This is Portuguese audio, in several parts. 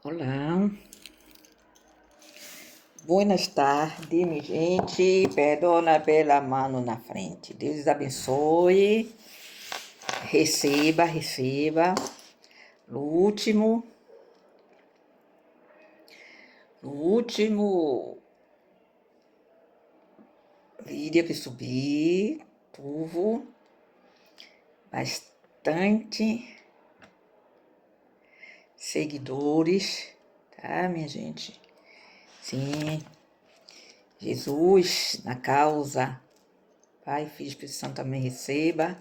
Olá, buenas tardes, minha gente. Perdona pela mão na frente. Deus abençoe. Receba. No último vídeo que subi, tuvo bastante seguidores, tá, minha gente? Sim, Jesus na causa. Pai, Filho e Espírito Santo também receba.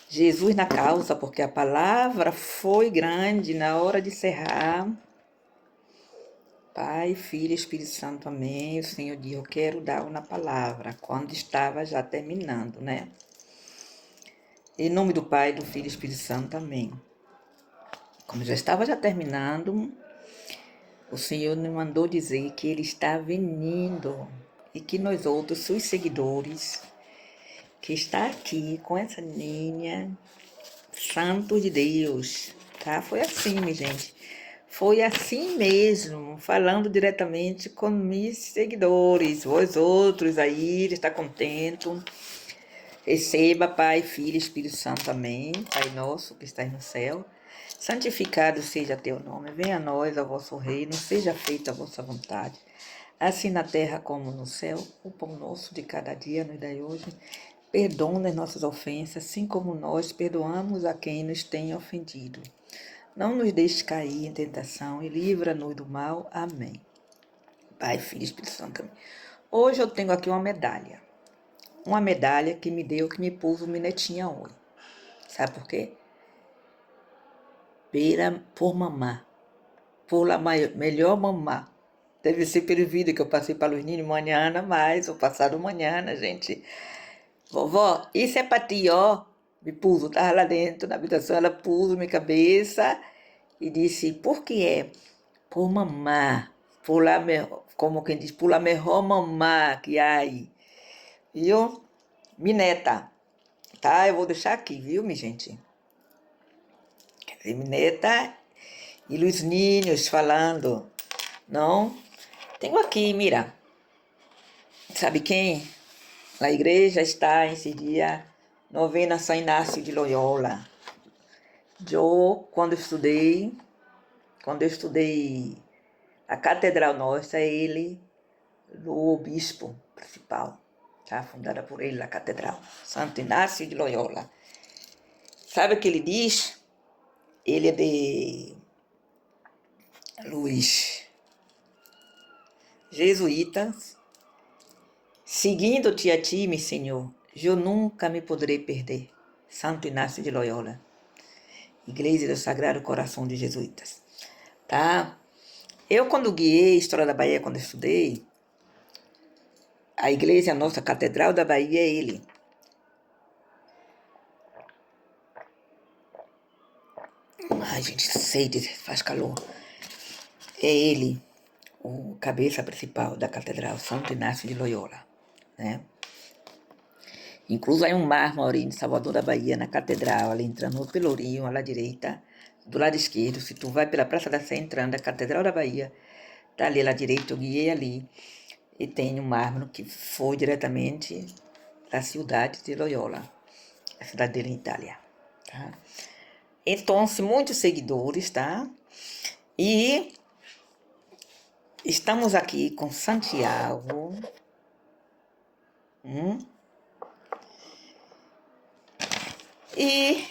Jesus na causa, porque a palavra foi grande na hora de encerrar. Pai, Filho e Espírito Santo, amém. O Senhor diz, eu quero dar uma palavra, quando estava já terminando, né? Em nome do Pai, do Filho e Espírito Santo, amém. Como já estava já terminando, o Senhor me mandou dizer que Ele está vindo e que nós outros, seus seguidores, que está aqui com essa linha, Santo de Deus, tá? Foi assim, minha gente. Foi assim mesmo, falando diretamente com meus seguidores. Vós outros aí, está contente. Receba, Pai, Filho e Espírito Santo, amém. Pai nosso que estás no céu, santificado seja teu nome. Venha a nós, ao vosso reino, seja feita a vossa vontade. Assim na terra como no céu, o pão nosso de cada dia nos dai hoje. Perdoa as nossas ofensas, assim como nós perdoamos a quem nos tem ofendido. Não nos deixe cair em tentação e livra-nos do mal. Amém. Pai, Filho e Espírito Santo. Amém. Hoje eu tenho aqui uma medalha. Uma medalha que me deu, que me pôs uma netinha hoje. Sabe por quê? Por mamar. Por la melhor mamar. Deve ser pelo vídeo que eu passei para os ninhos manhã, mas o passado manhã, gente. Vovó, isso é pra ti, ó. Me pus, eu tava lá dentro na habitação, ela pôs minha cabeça e disse, por que é? Por mamar, por lá, como quem diz, por lá melhor mamar que há aí. Viu? Mineta, tá? Eu vou deixar aqui, viu, minha gente? Quer dizer, Mineta e Luiz Ninhos falando. Não? Tenho aqui, mira. Sabe quem? A igreja está esse dia, novena São Inácio de Loyola. Eu, quando eu estudei a Catedral Nossa, ele, o bispo principal, tá? Fundada por ele, a Catedral, Santo Inácio de Loyola. Sabe o que ele diz? Ele é de luz jesuítas. Seguindo-te a ti, meu Senhor, eu nunca me poderei perder. Santo Inácio de Loyola, Igreja do Sagrado Coração de Jesuítas. Tá? Eu, quando guiei a História da Bahia, quando estudei, a igreja, a nossa Catedral da Bahia, é ele. Ai, gente, sede, faz calor. É ele, o cabeça principal da Catedral, Santo Inácio de Loyola, né? Incluso há um mármore em Salvador da Bahia, na Catedral, ali entrando no Pelourinho, à direita, do lado esquerdo, se tu vai pela Praça da Sé entrando, a Catedral da Bahia, tá ali à direita, eu guiei ali, e tem um mármore que foi diretamente da cidade de Loyola, a cidade dele em Itália, tá? Então, muitos seguidores, tá? E estamos aqui com Santiago. E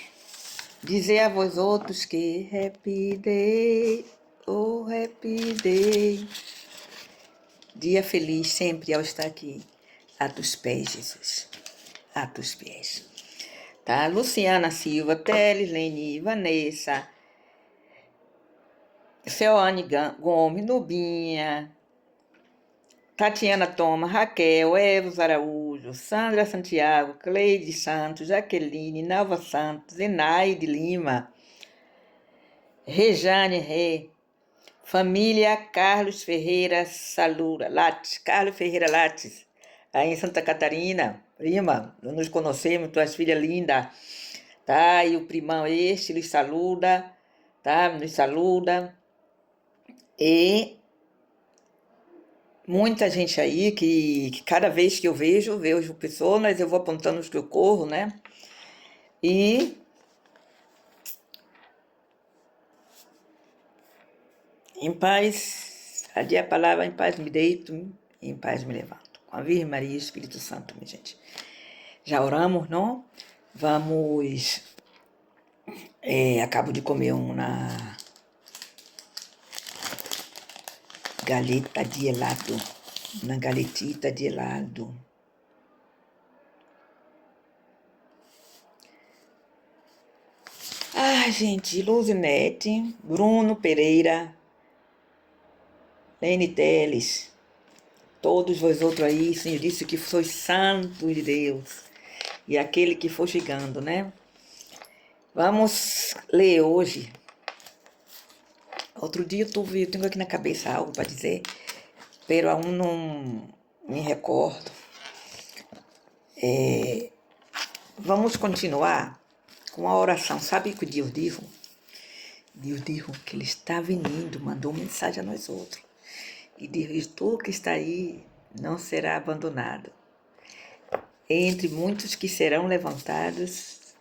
dizer a vós outros que happy day, oh happy day. Dia feliz sempre ao estar aqui. A tus pés, Jesus. A tus pés. Tá? Luciana Silva, Teles, Leni, Vanessa, Ceoane Gomes, Nubinha, Tatiana Toma, Raquel, Evos Araújo, Sandra Santiago, Cleide Santos, Jaqueline, Nalva Santos, Enaide Lima, Rejane Rê, família Carlos Ferreira Salura, Lattes, Carlos Ferreira Lattes, aí em Santa Catarina, prima, nos conhecemos, tuas filhas lindas, tá? E o primão este, nos saluda, tá? Nos saluda. E muita gente aí que cada vez que eu vejo pessoas, eu vou apontando os que eu corro, né? E em paz, ali a palavra, em paz me deito, em paz me levanto. Com a Virgem Maria e o Espírito Santo, minha gente. Já oramos, não? Vamos. Acabo de comer uma galeta de helado. Uma galetita de helado. Ai, gente, Luzinete, Bruno Pereira, Lene Teles, todos vós outros aí, Senhor disse que sois santos de Deus. E aquele que for chegando, né? Vamos ler hoje. Outro dia eu tenho aqui na cabeça algo para dizer, pero aún não me recordo. Vamos continuar com a oração. Sabe o que Deus disse? Deus disse que Ele está vindo, mandou mensagem a nós outros. E diz, tu que está aí não será abandonado. Entre muitos que serão levantados,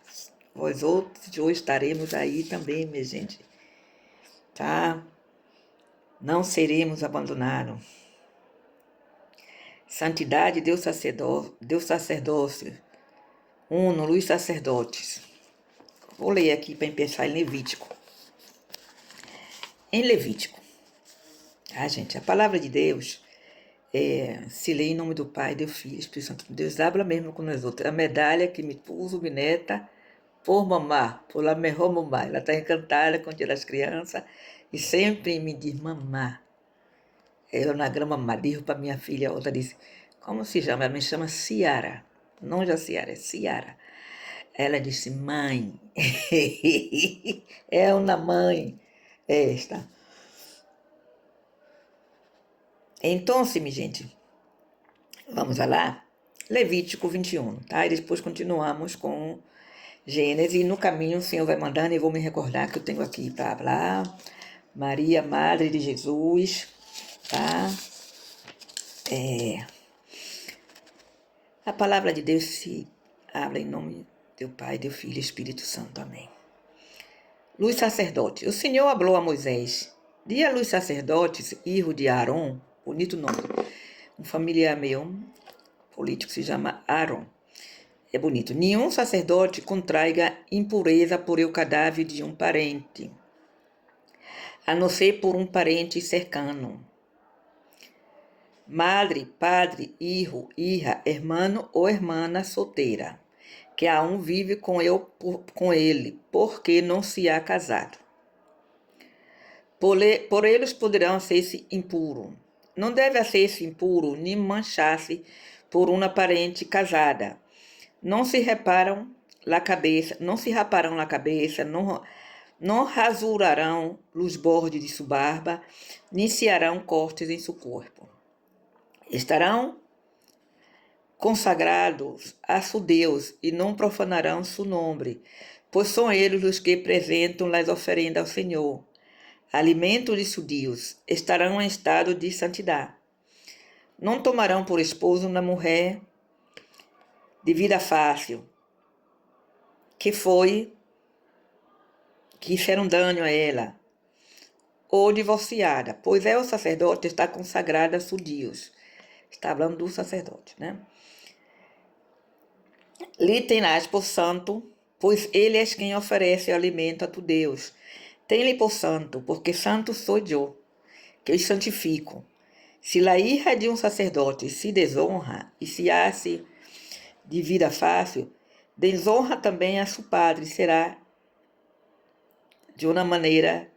vós outros hoje estaremos aí também, minha gente. Tá? Não seremos abandonados. Santidade, Deus sacerdócio. Uno, luz sacerdotes. Vou ler aqui para empezar em Levítico. Em Levítico, tá, gente? A palavra de Deus se lê em nome do Pai, do Filho e Espírito Santo. Deus habla mesmo com nós outros. A medalha que me puso, me neta, por mamar, por la mejor mamá. Ela está encantada com o dia das crianças e sempre me diz mamá. Eu na grama digo para minha filha, outra disse, como se chama? Ela me chama Ciara. Não já Ciara, é Ciara. Ela disse, mãe. É uma mãe esta. Então, minha gente, vamos lá? Levítico 21, tá? E depois continuamos com Gênesis. E no caminho o Senhor vai mandando, e vou me recordar que eu tenho aqui para falar. Maria, Madre de Jesus, tá? A palavra de Deus se habla em nome do Pai, do Filho e Espírito Santo. Amém. Luz sacerdote. O Senhor falou a Moisés, diz a luz sacerdotes, filho de Aaron, bonito nome, um familiar meu, político, se chama Aaron. É bonito. Nenhum sacerdote contraiga impureza por o cadáver de um parente, a não ser por um parente cercano. Madre, padre, hijo, hija, hermano ou hermana solteira, que aún vive com ele, porque não se há casado. Por eles poderão ser-se impuro. Não deve ser-se impuro, nem manchar-se por uma parente casada. Não se raparão na cabeça, não rasurarão os bordes de sua barba, nem se harão cortes em seu corpo. Estarão consagrados a seu Deus e não profanarão seu nome, pois são eles os que apresentam as oferendas ao Senhor. Alimento de seu Deus, estarão em estado de santidade. Não tomarão por esposa uma mulher de vida fácil, que fizeram dano a ela, ou divorciada, pois o sacerdote está consagrado a seu Deus. Está falando do sacerdote, né? Lhe tenás por santo, pois ele é quem oferece o alimento a tu Deus. Tem-lhe por santo, porque santo sou eu, que os santifico. Se a hija de um sacerdote se desonra e se hace de vida fácil, desonra também a seu padre, será de uma maneira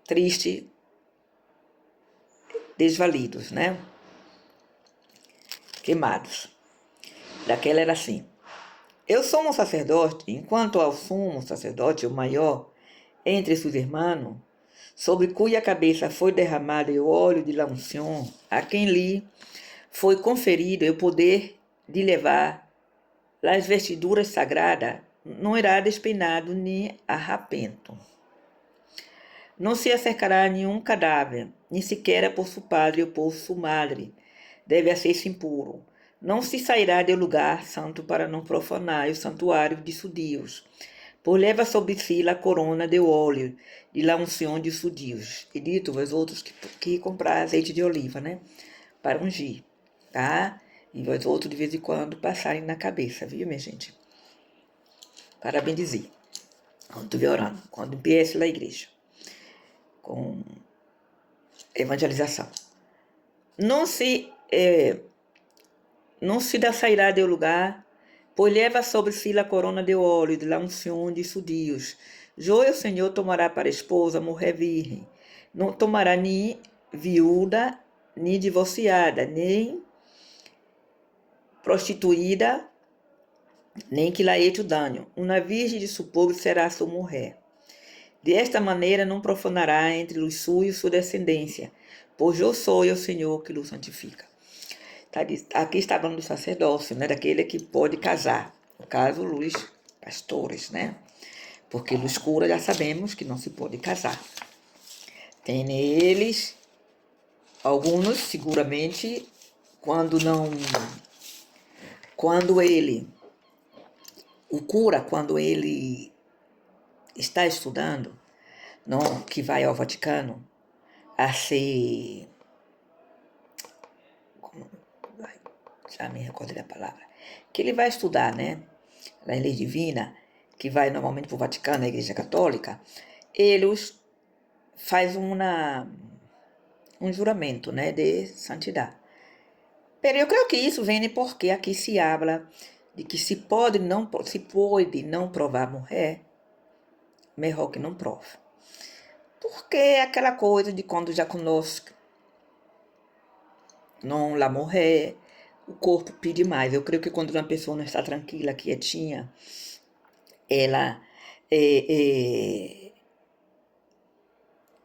triste, desvalidos, né? Queimados. Daquela era assim. Eu sou um sacerdote, enquanto ao sumo sacerdote, o maior, entre seus irmãos, sobre cuja cabeça foi derramado o óleo de la unción, a quem lhe foi conferido o poder de levar as vestiduras sagradas, não irá despeinado nem arrapento. Não se acercará a nenhum cadáver, nem sequer por seu padre ou por sua madre. Deve ser impuro. Não se sairá do lugar santo para não profanar o santuário de judeus. Por leva sobre si a corona de óleo de la unção de judeus. E dito vós outros que comprar azeite de oliva, né? Para ungir, tá? E vós outros de vez em quando passarem na cabeça, viu, minha gente? Para bendizer. Quando estiver orando, quando empiece a igreja. Com evangelização. Não se dá sairá do lugar, pois leva sobre si a corona de óleo de la unção de judeus. O Senhor tomará para esposa mulher virgem. Não tomará nem viúva, nem divorciada, nem prostituída, nem que la hecho dano. Uma virgem de seu povo será sua mulher. Desta maneira não profanará entre os suyos sua descendência, pois eu sou o Senhor que o santifica. Aqui está falando do sacerdócio, né? Daquele que pode casar. No caso, os pastores, né? Porque luz cura já sabemos que não se pode casar. Tem neles alguns, seguramente, quando ele está estudando, não, que vai ao Vaticano a ser, já me recordo da palavra, que ele vai estudar, né, na lei divina, que vai normalmente para o Vaticano, a Igreja Católica, eles faz um juramento, né, de santidade. Pero eu creio que isso vem porque aqui se habla de que se pode não provar mulher, melhor que não prove. Porque é aquela coisa de quando já conosco não lá morrer, o corpo pede mais. Eu creio que quando uma pessoa não está tranquila, quietinha, ela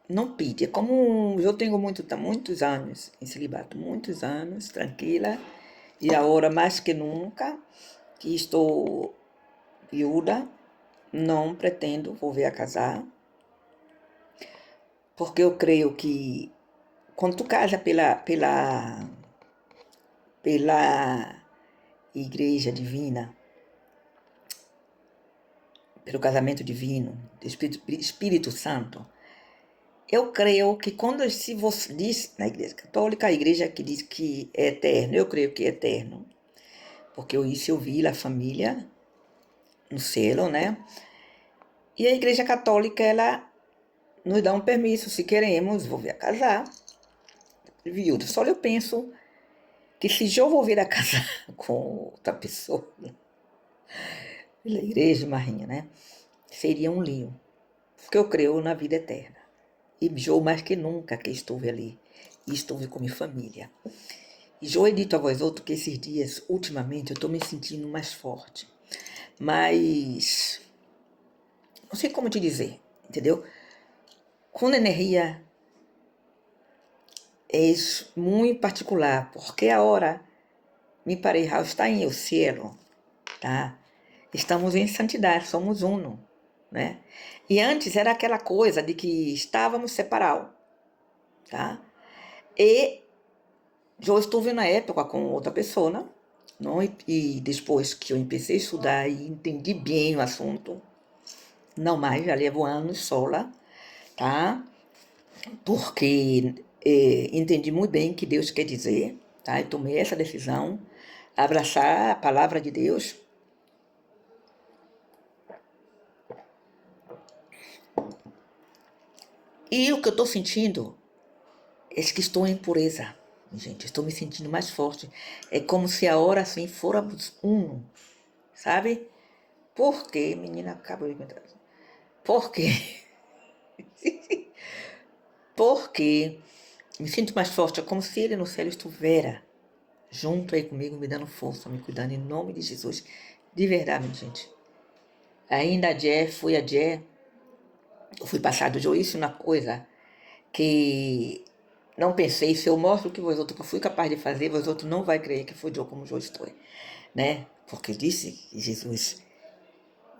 não pede. É como eu tenho muitos anos em celibato, muitos anos, tranquila, e agora mais que nunca, que estou viúva, não pretendo volver a casar, porque eu creio que quando tu casa pela igreja divina, pelo casamento divino, do Espírito Santo, eu creio que se você diz na igreja católica, a igreja que diz que é eterno, eu creio que é eterno, porque eu vi a família no céu, né? E a igreja católica, ela nos dá um permisso, se queremos, volver a casar, viúva. Só eu penso que se eu volver a casar com outra pessoa, pela igreja, Marinha, né? Seria um lío, porque eu creio na vida eterna. E eu mais que nunca que estive ali, e estive com minha família. E eu he dito a vós outros que esses dias, ultimamente, eu estou me sentindo mais forte. Mas, não sei como te dizer, entendeu? Com energia é muito particular, porque a hora me parei, está em o cielo, tá? Estamos em santidade, somos uno, né? E antes era aquela coisa de que estávamos separados, tá? E eu estive na época com outra pessoa, né? Não? E depois que eu comecei a estudar e entendi bem o assunto, não mais, já levo anos sola, tá? Porque entendi muito bem o que Deus quer dizer, tá? E tomei essa decisão, abraçar a palavra de Deus. E o que eu estou sentindo é que estou em pureza, gente. Estou me sentindo mais forte. É como se a hora assim fôramos um, sabe? Por quê? Menina, acabou de contar. Por quê? Porque me sinto mais forte. É como se ele no céu estivesse junto aí comigo, me dando força, me cuidando, em nome de Jesus. De verdade, minha gente. Ainda eu fui passado de isso na coisa que não pensei, se eu mostro o que vós outros que eu fui capaz de fazer, vós outros não vai crer que foi eu como eu estou, né? Porque disse que Jesus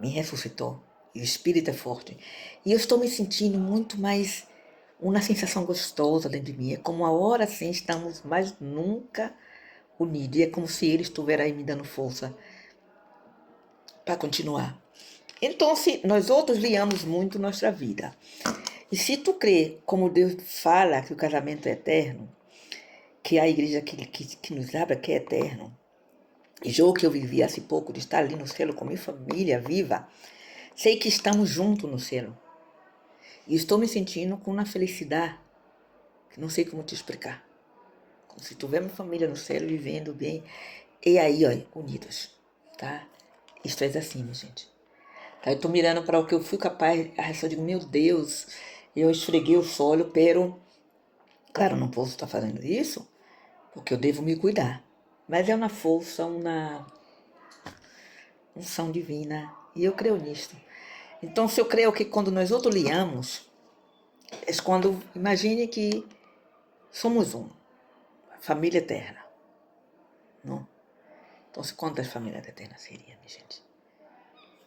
me ressuscitou, E o espírito é forte. E eu estou me sentindo muito mais uma sensação gostosa dentro de mim. É como a hora assim estamos mais nunca unidos. E é como se ele estivesse aí me dando força para continuar. Então, se nós outros liamos muito nossa vida. E se tu crê, como Deus fala que o casamento é eterno, que a igreja que nos abre que é eterno, e jogo que eu vivi há pouco de estar ali no céu com minha família viva, sei que estamos juntos no céu. E estou me sentindo com uma felicidade que não sei como te explicar. Como se tivéssemos família no céu vivendo bem. E aí, ó, unidos, tá? Isto é assim, minha gente. Tá? Eu tô mirando para o que eu fui capaz, a reação de meu Deus, eu esfreguei o solo, pero, claro, não posso estar fazendo isso, porque eu devo me cuidar. Mas é uma força, uma unção divina, e eu creio nisto. Então, se eu creio que quando nós outros liamos, é quando, imagine que somos um, família eterna, não? Então, quantas famílias eternas seria, minha gente?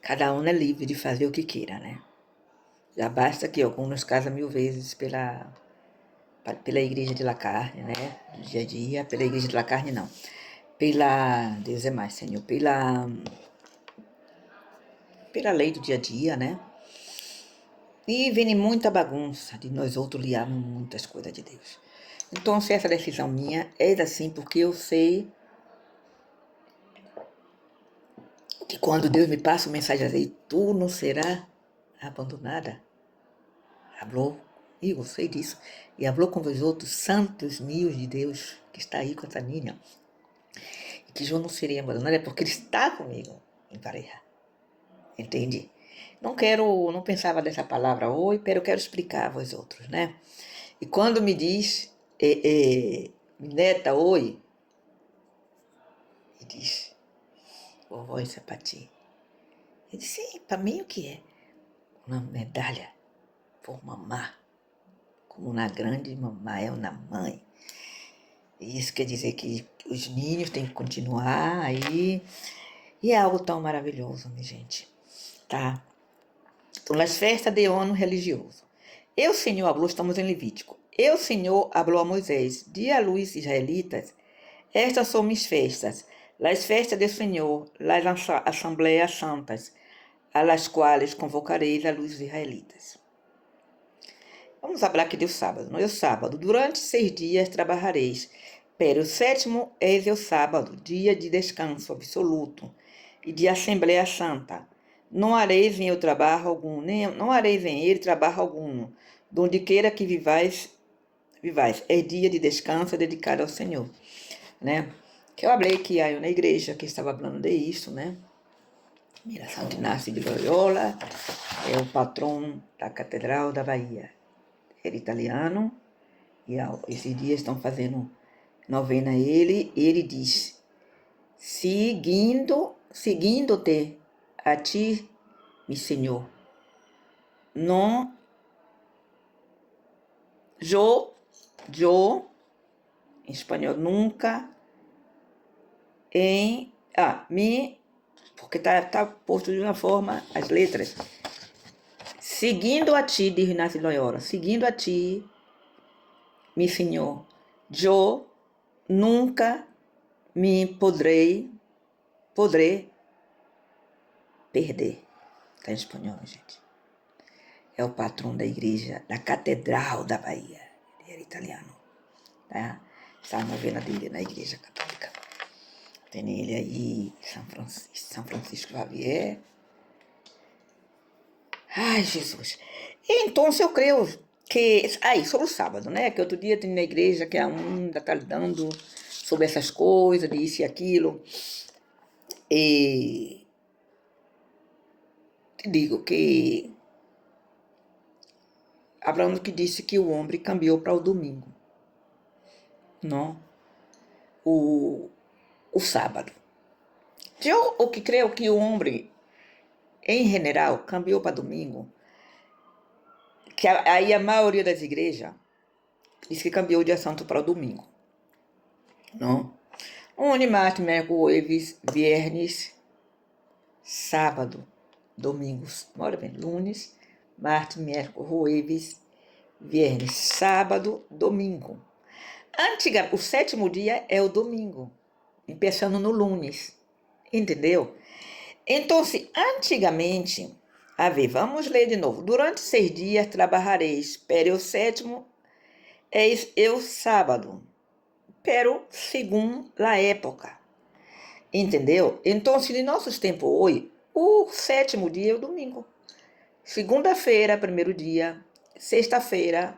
Cada um é livre de fazer o que queira, né? Já basta que alguns casam 1000 vezes pela igreja de la carne, né? Do dia a dia, pela igreja de la carne, não. Deus é mais, Senhor, pela lei do dia a dia, né? E vem muita bagunça de nós outros liarmos muitas coisas de Deus. Então, se essa decisão minha é assim, porque eu sei que quando Deus me passa uma mensagem assim, tu não será abandonada. Falou, e eu sei disso. E falou com os outros santos mil de Deus que está aí com essa menina. E que eu não seria abandonada, é porque Ele está comigo em pareja. Entende? Não pensava dessa palavra hoje, mas eu quero explicar a vós outros, né? E quando me diz, neta, oi, e diz, vovó, isso é para ti. Eu disse, sim, para mim o que é? Uma medalha por mamar, como uma grande mamã é uma mãe. E isso quer dizer que os ninhos têm que continuar aí. E é algo tão maravilhoso, minha gente, tá? Então, nas festas de ano religioso. Eu, Senhor, falou, estamos em Levítico. Eu, Senhor, falou a Moisés, di a luz israelitas, estas são minhas festas, as festas do Senhor, as assembleias santas, a las quais convocareis a luz israelitas. Vamos falar aqui do sábado. No sábado, durante 6 dias trabalhareis, pero o sétimo é o sábado, dia de descanso absoluto e de Assembleia Santa. Não hareis em ele trabalho algum, não hareis em ele trabalho algum, donde queira que vivais, é dia de descanso dedicado ao Senhor, né? Que eu falei que aí na igreja que estava falando de isso, né? Mira, Santo Inácio de Loyola é o patrão da Catedral da Bahia. Era italiano e esses dias estão fazendo novena a ele, e ele diz, seguindo-te a ti, meu Senhor, não, yo, em espanhol, nunca, porque tá posto de uma forma, as letras, seguindo a ti, diz Inácio Loyola, seguindo a ti, meu Senhor, yo nunca me poderei perder. Está em espanhol, gente. É o patrão da igreja, da Catedral da Bahia. Ele era italiano. Tá? Está a novena dele na igreja católica. Tem ele aí, São Francisco Xavier. Ai, Jesus. Então, eu creio que... sobre o sábado, né? Que outro dia tem na igreja que a ainda está lidando sobre essas coisas, disso e aquilo. E te digo que Abraão que disse que o homem cambiou para o domingo, não o sábado. Eu o que creio que o homem, em geral, cambiou para domingo, que aí a maioria das igrejas diz que cambiou o dia santo para o domingo, não? Onde martes, miércoles, viernes, sábado, domingos, olha bem, lunes, martes, miércoles, jueves, viernes, sábado, domingo. O sétimo dia é o domingo, começando no lunes, entendeu? Então, se antigamente, a ver, vamos ler de novo. Durante 6 dias trabalhareis, pero o sétimo é o sábado, pero segundo a época, entendeu? Então, se em nossos tempos hoje, o sétimo dia é o domingo. Segunda-feira, primeiro dia, sexta-feira,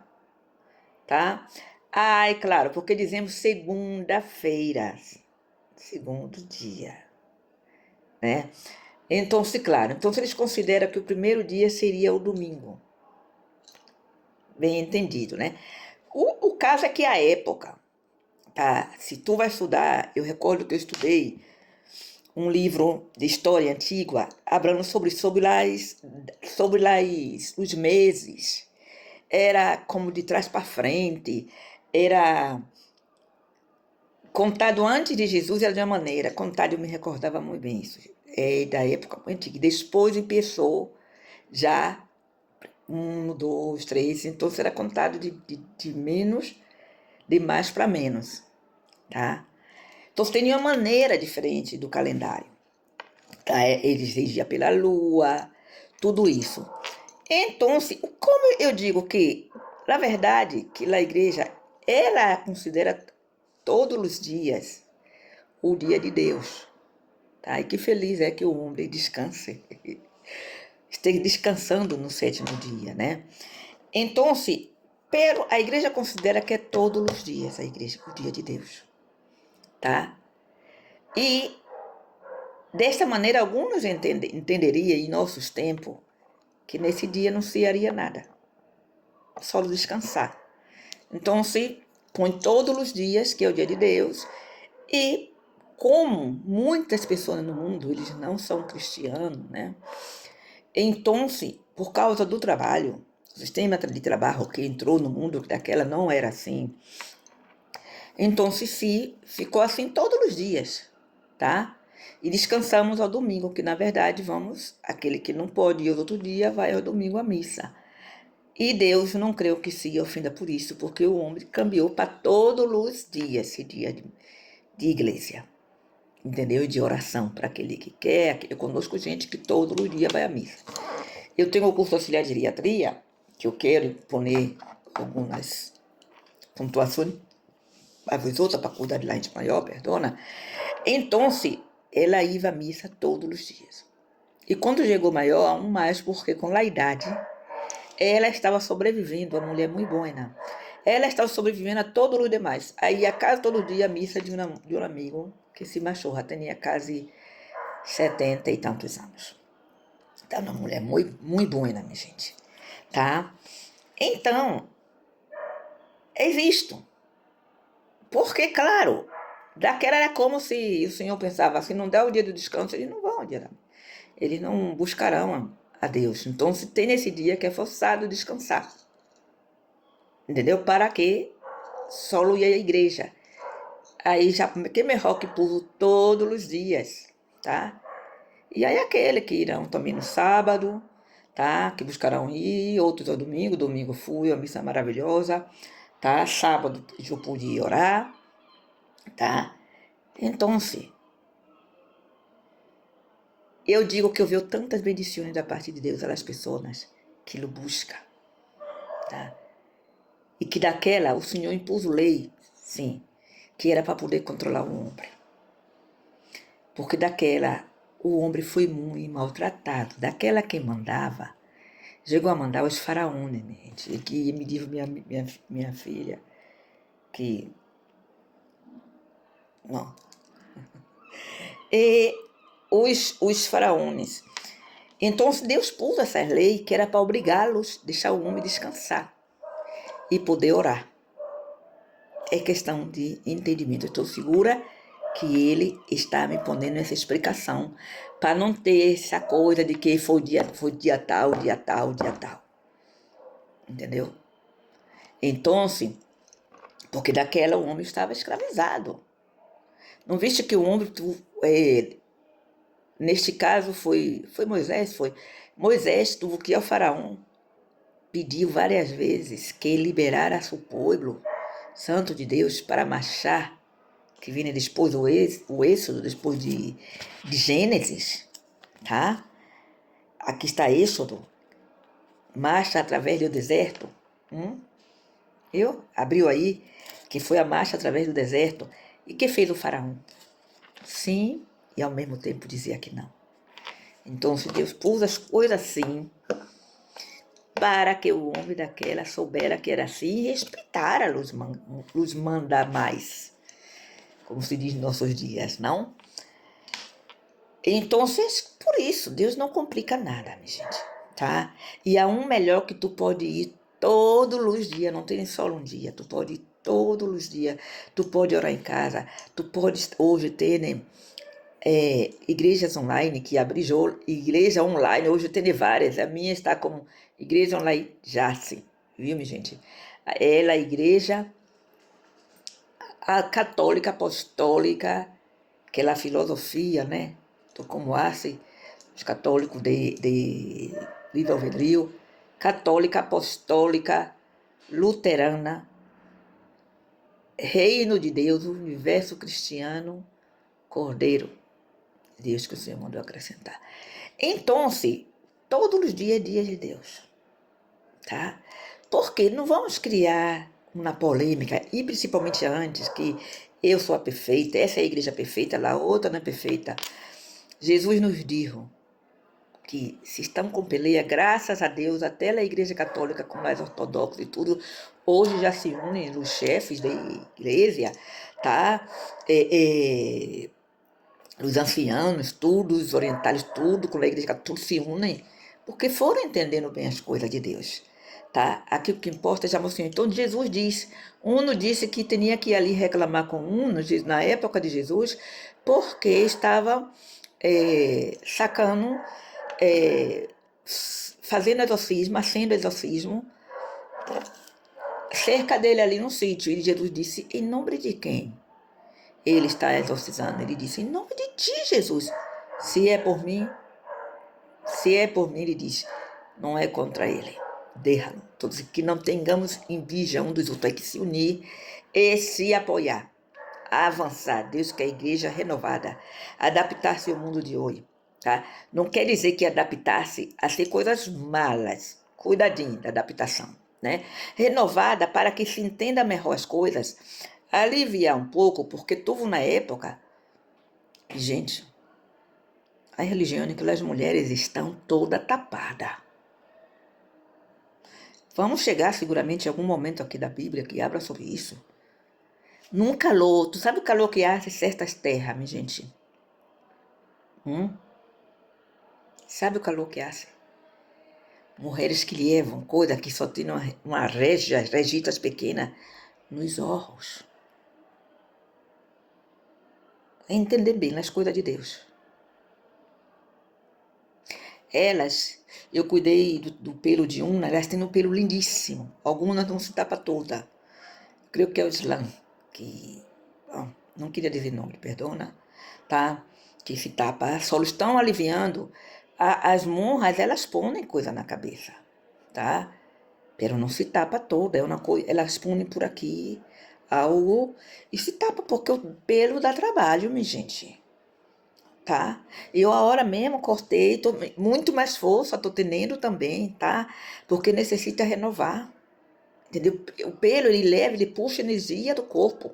tá? Ai, claro, porque dizemos segunda-feira, segundo dia, né? Então, se claro, então se eles consideram que o primeiro dia seria o domingo, bem entendido, né? O caso é que a época, tá? Se tu vai estudar, eu recordo que eu estudei um livro de história antiga, falando sobre os meses. Era como de trás para frente, era contado antes de Jesus, era de uma maneira, contado eu me recordava muito bem isso, da época antiga. Depois começou já 1, 2, 3, então será contado de menos, de mais para menos, tá? Então tem uma maneira diferente do calendário, tá? Eles regiam pela lua, tudo isso. Então, como eu digo que, na verdade, que a igreja, ela considera todos os dias o dia de Deus, tá? E que feliz é que o homem descanse, esteja descansando no sétimo dia, né? Então, pero a igreja considera que é todos os dias, a igreja, o dia de Deus, tá? E desta maneira, alguns entenderiam em nossos tempos que nesse dia não se haria nada, só descansar. Então, se põe todos os dias, que é o dia de Deus, e como muitas pessoas no mundo, eles não são cristianos, né? Então, por causa do trabalho, o sistema de trabalho que entrou no mundo daquela não era assim. Então, ficou assim todos os dias, tá? E descansamos ao domingo, que na verdade aquele que não pode ir outro dia, vai ao domingo à missa. E Deus não creu que se ofenda por isso, porque o homem cambiou para todos os dias, esse dia de igreja, entendeu? E de oração para aquele que quer, aquele conosco, gente que todo dia vai à missa. Eu tenho o curso auxiliar de geriatria, que eu quero pôr algumas pontuações, as outras faculdades lá em maior, perdona. Então, ela ia à missa todos os dias. E quando chegou maior, um mais, porque com a idade, ela estava sobrevivendo, a mulher muito boa, né? Ela estava sobrevivendo a todos os demais. Aí a casa todo dia, a missa de um amigo que se machou, já tinha quase 70 e tantos anos. Então, uma mulher muito, muito boa, minha gente. Tá? Então, é isto. Porque, claro, daquela era como se o Senhor pensava, se não der o dia do descanso, eles não vão, eles não buscarão a Deus. Então, se tem nesse dia que é forçado descansar. Entendeu? Para que só ia à igreja. Aí já que melhor que povo todos os dias, tá? E aí aquele que irão também no sábado, tá? Que buscarão ir, outros ao domingo. Domingo fui, a missa maravilhosa, tá? Sábado eu pude orar, tá? Então, eu digo que eu vejo tantas bendições da parte de Deus às pessoas que o buscam, tá? E que daquela o Senhor impôs lei, sim, que era para poder controlar o homem. Porque daquela o homem foi muito maltratado. Daquela que mandava, chegou a mandar os faraós, né, gente? Que me disse minha filha que não. E os faraós. Então Deus pôs essa lei que era para obrigá-los a deixar o homem descansar e poder orar. É questão de entendimento. Eu estou segura que ele está me pondo essa explicação para não ter essa coisa de que foi dia tal, dia tal, dia tal. Entendeu? Então, porque daquela o homem estava escravizado. Não viste que o homem Neste caso foi Moisés, foi. Moisés tuvo que ir ao faraó, pediu várias vezes que liberara seu povo, santo de Deus, para marchar, que vinha depois o êxodo, depois de Gênesis, tá? Aqui está Êxodo, marcha através do deserto. Eu abriu aí, que foi a marcha através do deserto. E que fez o faraó? Sim, e ao mesmo tempo dizia que não. Então, se Deus pôs as coisas assim, para que o homem daquela soubera que era assim e respeitara os manda mais, como se diz nos nossos dias, não? Então, por isso, Deus não complica nada, minha gente, tá? E há um melhor que tu pode ir todos os dias, não tem só um dia, tu pode ir todos os dias, tu pode orar em casa, tu pode hoje ter, né, igrejas online, que abriu igreja online, hoje tem várias, a minha está como igreja online Jace, viu, minha gente? Ela, a igreja a católica apostólica, aquela filosofia, né? Então, como assim, os católicos de livre albedrio, católica apostólica, luterana, reino de Deus, universo cristiano, cordeiro de Deus que o Senhor mandou acrescentar. Então, todos os dias é dia de Deus, tá? Porque não vamos criar uma polêmica, e principalmente antes, que eu sou a perfeita, essa é a igreja perfeita, lá outra não é perfeita. Jesus nos disse que se estão com peleia, graças a Deus, até a igreja católica, com nós ortodoxos e tudo, hoje já se unem os chefes da igreja, tá? Os ancianos, tudo, os orientais, tudo, com a igreja católica, tudo se unem, porque foram entendendo bem as coisas de Deus. Tá? Aqui o que importa é já mostrou. Então Jesus diz, Uno disse que tinha que ir ali reclamar com Uno, na época de Jesus, porque estava sacando, fazendo exorcismo, haciendo exorcismo, cerca dele ali no sítio. E Jesus disse, em nome de quem ele está exorcizando? Ele disse, em nome de ti, Jesus. Se é por mim, ele diz, não é contra ele. Deixa-lo. Todos que não tengamos inveja um dos outros, tem que se unir e se apoiar, avançar. Deus quer a igreja renovada, adaptar-se ao mundo de hoje. Tá? Não quer dizer que adaptar-se a ser coisas malas. Cuidadinho da adaptação. Né? Renovada para que se entenda melhor as coisas, aliviar um pouco, porque tudo na época, gente, a religião em que as mulheres estão toda tapada. Vamos chegar seguramente em algum momento aqui da Bíblia que abra sobre isso. Num calor, tu sabe o calor que há em certas terras, minha gente? Sabe o calor que há? Mulheres que levam coisa que só tem uma regitas pequenas nos olhos. É entender bem as coisas de Deus. Elas, eu cuidei do pelo de uma, elas têm um pelo lindíssimo. Algumas não se tapa toda. Creio que é o Islã, que não queria dizer nome, perdona, tá? Que se tapa, só estão aliviando. As monjas, elas põem coisa na cabeça, tá? Pero não se tapa toda, é uma coisa, elas põem por aqui algo e se tapa, porque o pelo dá trabalho, minha gente. Tá? Eu a hora mesmo cortei, tô muito mais força, tô tendo também, tá? Porque necessita renovar, entendeu? O pelo, ele leva, ele puxa energia do corpo.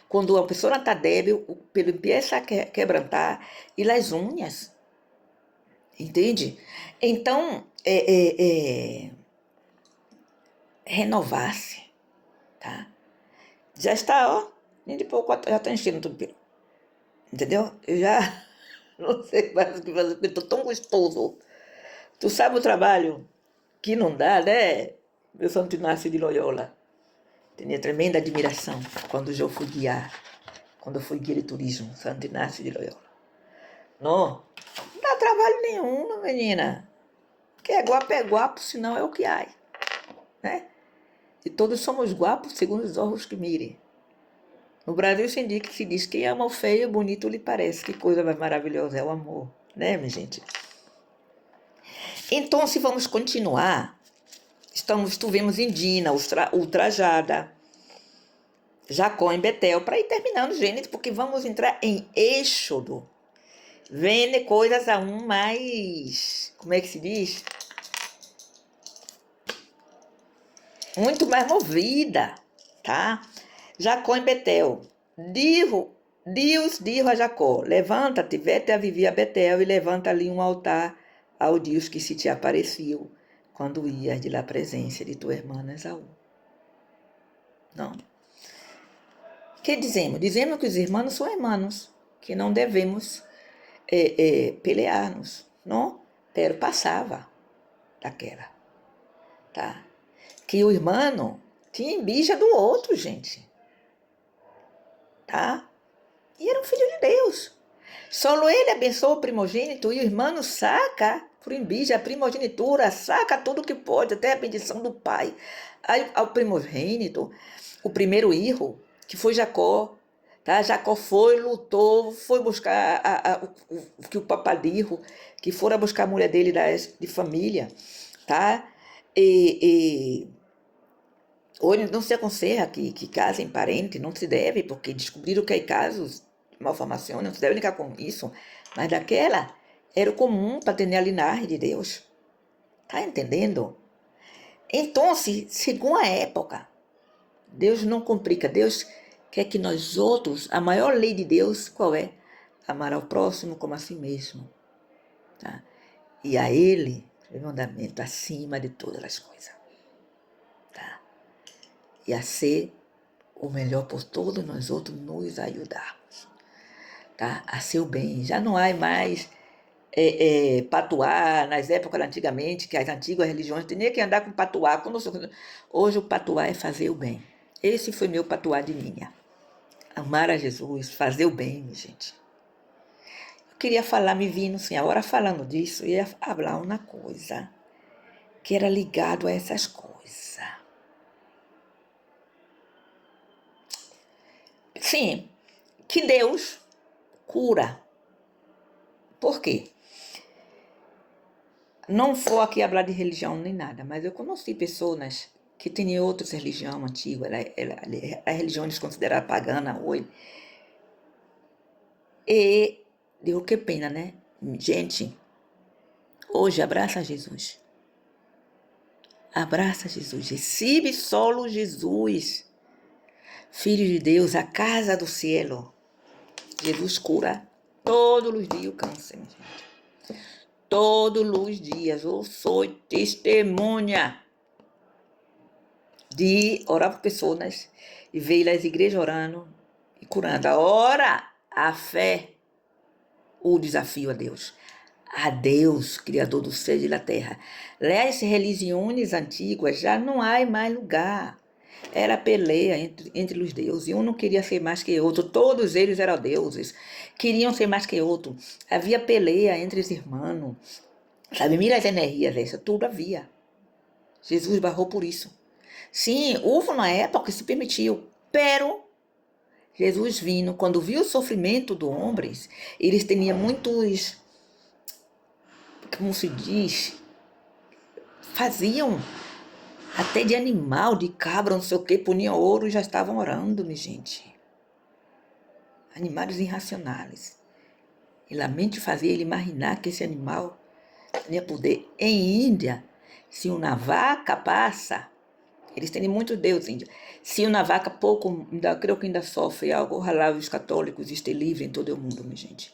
Quando a pessoa está débil, o pelo empieza a quebrantar, e as unhas, entende? Então, renovar-se, tá? Já está, ó, nem de pouco já está enchendo tudo pelo, entendeu? Eu já não sei mais o que fazer, porque estou tão gostoso. Tu sabe o trabalho que não dá, né? Meu Santo Inácio de Loyola. Tinha tremenda admiração quando eu fui guiar, quando eu fui guia de turismo, Santo Inácio de Loyola. Não dá trabalho nenhum, menina. Que é guapo, senão é o que há, né? E todos somos guapos segundo os olhos que mirem. No Brasil se diz que quem ama o feio, bonito lhe parece. Que coisa mais maravilhosa é o amor. né, minha gente? Então, se vamos continuar, estivemos em Dina, ultrajada, Jacó em Betel, para ir terminando Gênesis, porque vamos entrar em Êxodo. Vendo coisas aún mais, como é que se diz? Muito mais movida, tá? Jacó em Betel. Deus dijo a Jacó: levanta-te, vete a viver a Betel e levanta ali um altar ao Deus que se te apareceu quando ias de lá à presença de tua irmã Esaú. Não. Que dizemos? Dizemos que os irmãos são irmãos, que não devemos pelear-nos, não? Pero passava daquela, tá? Que o irmão tinha enveja do outro, gente, tá? E era um filho de Deus. Só ele abençoa o primogênito e o irmão saca por enveja a primogenitura, saca tudo que pode, até a bendição do pai. Aí, ao primogênito, o primeiro filho, que foi Jacó, tá? Jacó foi, lutou, foi buscar o que o papai disse, que fora buscar a mulher dele de família, tá? Hoje não se aconselha que casem parentes, não se deve, porque descobriram que há casos de malformação, não se deve ligar com isso. Mas daquela era o comum para ter a linhagem de Deus. Tá entendendo? Então, segundo a época, Deus não complica. Deus quer que nós outros, a maior lei de Deus, qual é? Amar ao próximo como a si mesmo. Tá? E a Ele, o mandamento acima de todas as coisas. Tá? E a ser o melhor por todos nós outros nos ajudarmos, tá? A ser o bem. Já não há mais patuá nas épocas antigamente, que as antigas religiões tinham que andar com patuá. Hoje o patuá é fazer o bem. Esse foi meu patuá de minha. Amar a Jesus, fazer o bem, minha gente. Eu queria falar, me vindo assim, a hora falando disso, eu ia falar uma coisa que era ligado a essas coisas. Sim, que Deus cura. Por quê? Não vou aqui falar de religião nem nada, mas eu conheci pessoas que tinham outras religiões antigas, a religião desconsiderada pagana hoje. E digo, que pena, né? Gente, hoje abraça Jesus. Abraça Jesus, recebe solo Jesus. Filho de Deus, a casa do cielo. Jesus cura todos os dias o câncer, minha gente. Todos os dias eu sou testemunha de orar por pessoas e ver as igrejas orando e curando. Ora, a fé, o desafio a Deus. A Deus, Criador do céu e da terra. As religiões antigas já não há mais lugar. Era peleia entre os deuses. E um não queria ser mais que outro. Todos eles eram deuses. Queriam ser mais que outro. Havia peleia entre os irmãos. Sabe, mira as energias dessas. Tudo havia. Jesus barrou por isso. Sim, houve uma época que se permitiu. Pero Jesus vindo, quando viu o sofrimento dos homens, eles tinham muitos, como se diz, faziam até de animal, de cabra, não sei o que, puniam ouro e já estavam orando, minha gente. Animais irracionais. E a mente fazia ele imaginar que esse animal tinha poder. Em Índia, se uma vaca passa, eles têm muitos deuses índios. Se uma vaca pouco, creio que ainda sofre algo, ojalá os católicos estejam livres em todo o mundo, minha gente.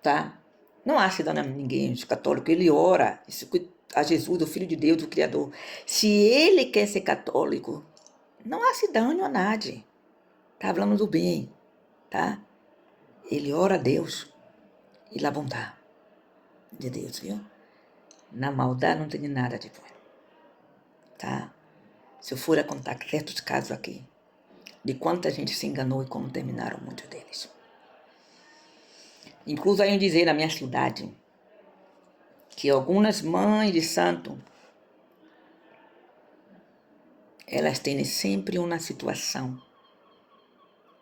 Tá? Não há se dano a ninguém, os católicos, ele ora a Jesus, o Filho de Deus, o Criador. Se ele quer ser católico, não há se dano a nada. Tá falando do bem, tá? Ele ora a Deus e a bondade de Deus, viu? Na maldade não tem nada de bom, tá? Se eu for a contar certos casos aqui, de quanta gente se enganou e como terminaram muitos deles. Incluso aí dizer na minha cidade que algumas mães de santo, elas têm sempre uma situação,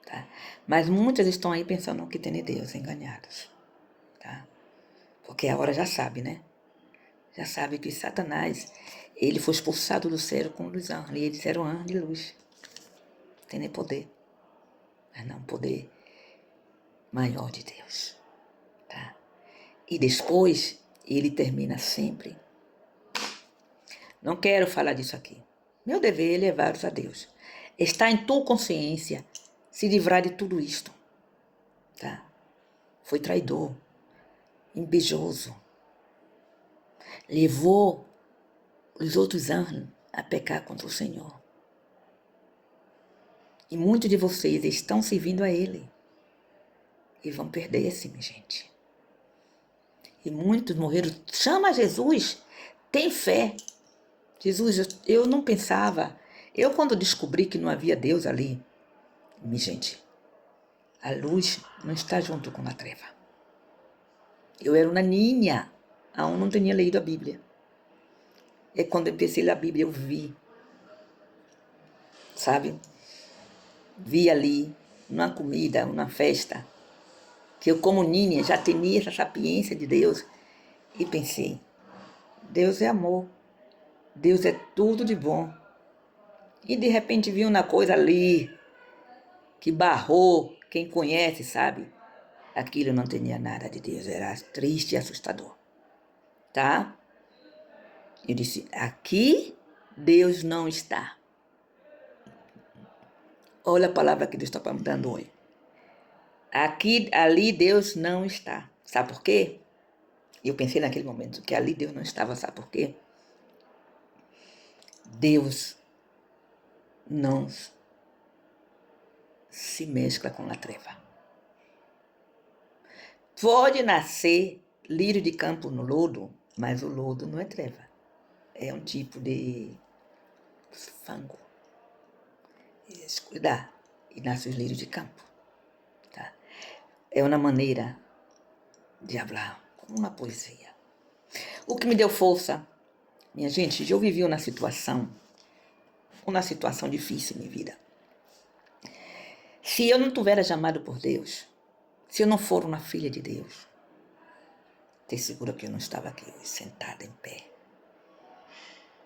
tá? Mas muitas estão aí pensando que tem Deus, enganadas, tá? Porque a hora já sabe, né? Já sabe que Satanás, ele foi expulsado do céu com os anjos. E eles eram anjos de luz. Tem nem poder. Mas não poder maior de Deus. Tá? E depois, ele termina sempre. Não quero falar disso aqui. Meu dever é levar-os a Deus. Está em tua consciência se livrar de tudo isto. Tá? Foi traidor, invejoso. Levou os outros anjos a pecar contra o Senhor. E muitos de vocês estão servindo a Ele. E vão perder-se, minha gente. E muitos morreram. Chama Jesus. Tem fé. Jesus, eu não pensava. Eu, quando descobri que não havia Deus ali, minha gente, a luz não está junto com a treva. Eu era uma ninha, aonde não tinha lido a Bíblia. E quando eu empecei a ler a Bíblia, eu vi. Sabe? Vi ali, numa comida, numa festa, que eu, como ninha, já tinha essa sapiência de Deus. E pensei, Deus é amor. Deus é tudo de bom. E de repente vi uma coisa ali, que barrou, quem conhece sabe, aquilo não tinha nada de Deus, era triste e assustador. Tá? Eu disse, aqui Deus não está. Olha a palavra que Deus está me dando hoje. Ali Deus não está. Sabe por quê? Eu pensei naquele momento que ali Deus não estava, sabe por quê? Deus não se mescla com a treva. Pode nascer lírio de campo no lodo, mas o lodo não é treva. É um tipo de fango. Cuidar. E nasce os lírios de campo. Tá? É uma maneira de falar, como uma poesia. O que me deu força, minha gente, eu vivi uma situação difícil em minha vida. Se eu não tivesse chamado por Deus, se eu não for uma filha de Deus, te seguro que eu não estava aqui hoje, sentada em pé,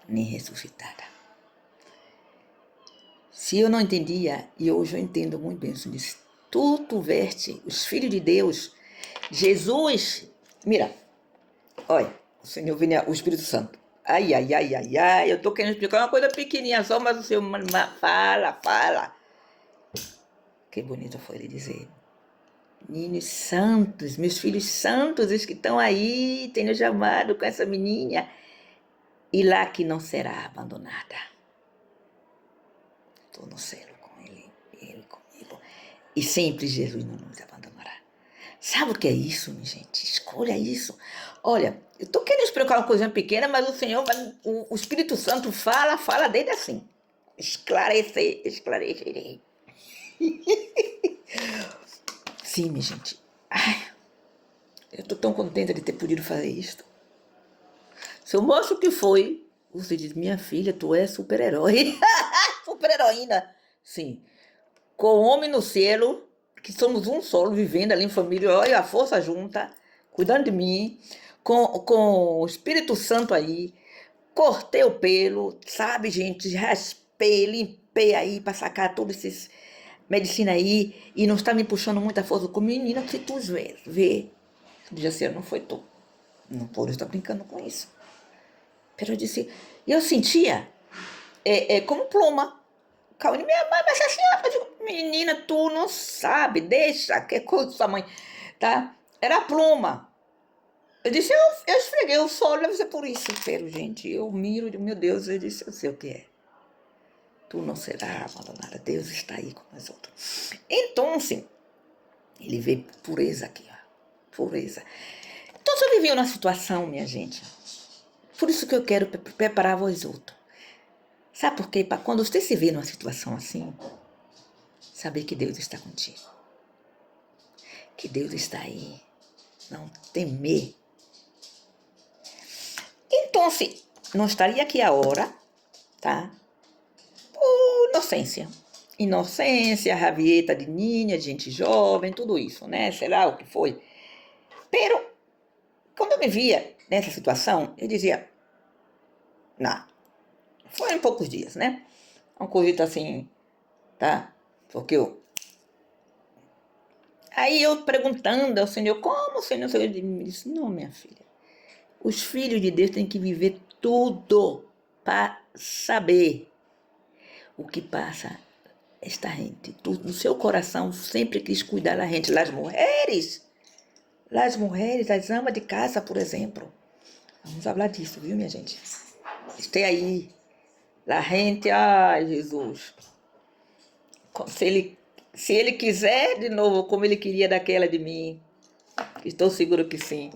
nem ressuscitada. Se eu não entendia, e hoje eu entendo muito bem isso, disse, tu tiveste os filhos de Deus, Jesus, mira, olha, o Senhor vinha, o Espírito Santo, ai, eu tô querendo explicar uma coisa pequenininha só, mas o Senhor fala. Que bonito foi ele dizer, meninos santos, meus filhos santos, os que estão aí, tenho chamado com essa menina, e lá que não será abandonada. Estou no céu com ele comigo. E sempre Jesus não nos abandonará. Sabe o que é isso, minha gente? Escolha isso. Olha, eu estou querendo explicar uma coisinha pequena, mas o Senhor, o Espírito Santo fala dele assim. Esclarecerei. Sim, minha gente. Ai, eu estou tão contente de ter podido fazer isso. Se eu mostro o que foi, você diz, minha filha, tu é super-herói. Super-heroína. Sim. Com o homem no cielo, que somos um solo, vivendo ali em família, olha a força junta, cuidando de mim, com o Espírito Santo aí, cortei o pelo, sabe, gente, raspei, limpei aí para sacar todos esses medicina aí, e não está me puxando muita força com menina, se tu vê, dizia assim, não foi tu, não pode estar brincando com isso. Pero eu disse, eu sentia como pluma, Caune, minha mãe, mas assim, eu digo, menina, tu não sabe, deixa, que coisa da sua mãe, tá? Era a pluma. Eu disse, eu esfreguei o sol, deve ser por isso. Pero, gente, eu miro, meu Deus, eu disse, eu sei o que é. Tu não será abandonada, Deus está aí com nós outros. Então, assim, ele vê pureza aqui, ó, pureza. Então, eu vivi uma situação, minha gente, por isso que eu quero preparar vós outros. Sabe por quê? Para quando você se vê numa situação assim, saber que Deus está contigo. Que Deus está aí. Não temer. Então, assim, não estaria aqui a hora, tá? Por inocência. Inocência, rabieta de ninha, de gente jovem, tudo isso, né? Sei lá o que foi. Pero, quando eu me via nessa situação, eu dizia, não, foi em poucos dias, né? Um coisa assim, tá? Porque eu... Aí eu perguntando ao Senhor, como o Senhor? Ele me disse, não, minha filha, os filhos de Deus têm que viver tudo para saber o que passa esta gente. Tu, no seu coração sempre quis cuidar da gente. As mulheres, as amas de casa, por exemplo. Vamos falar disso, viu, minha gente? Esteja aí. A gente, ai, Jesus. Se ele quiser de novo, como ele queria daquela de mim, estou seguro que sim,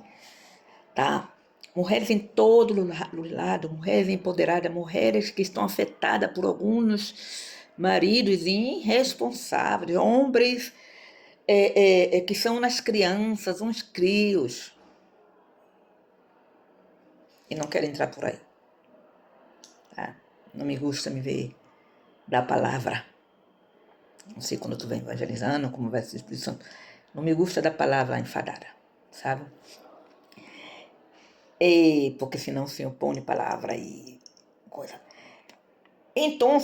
tá? Mulheres em todo lado, mulheres empoderadas, mulheres que estão afetadas por alguns maridos irresponsáveis, homens que são umas crianças, uns crios, e não querem entrar por aí. Tá? Não me gusta me ver da palavra. Não sei quando tu vem evangelizando, como vai ser expressão. Não me gusta da palavra enfadada, sabe? Porque senão se opõe palavra e coisa. Então,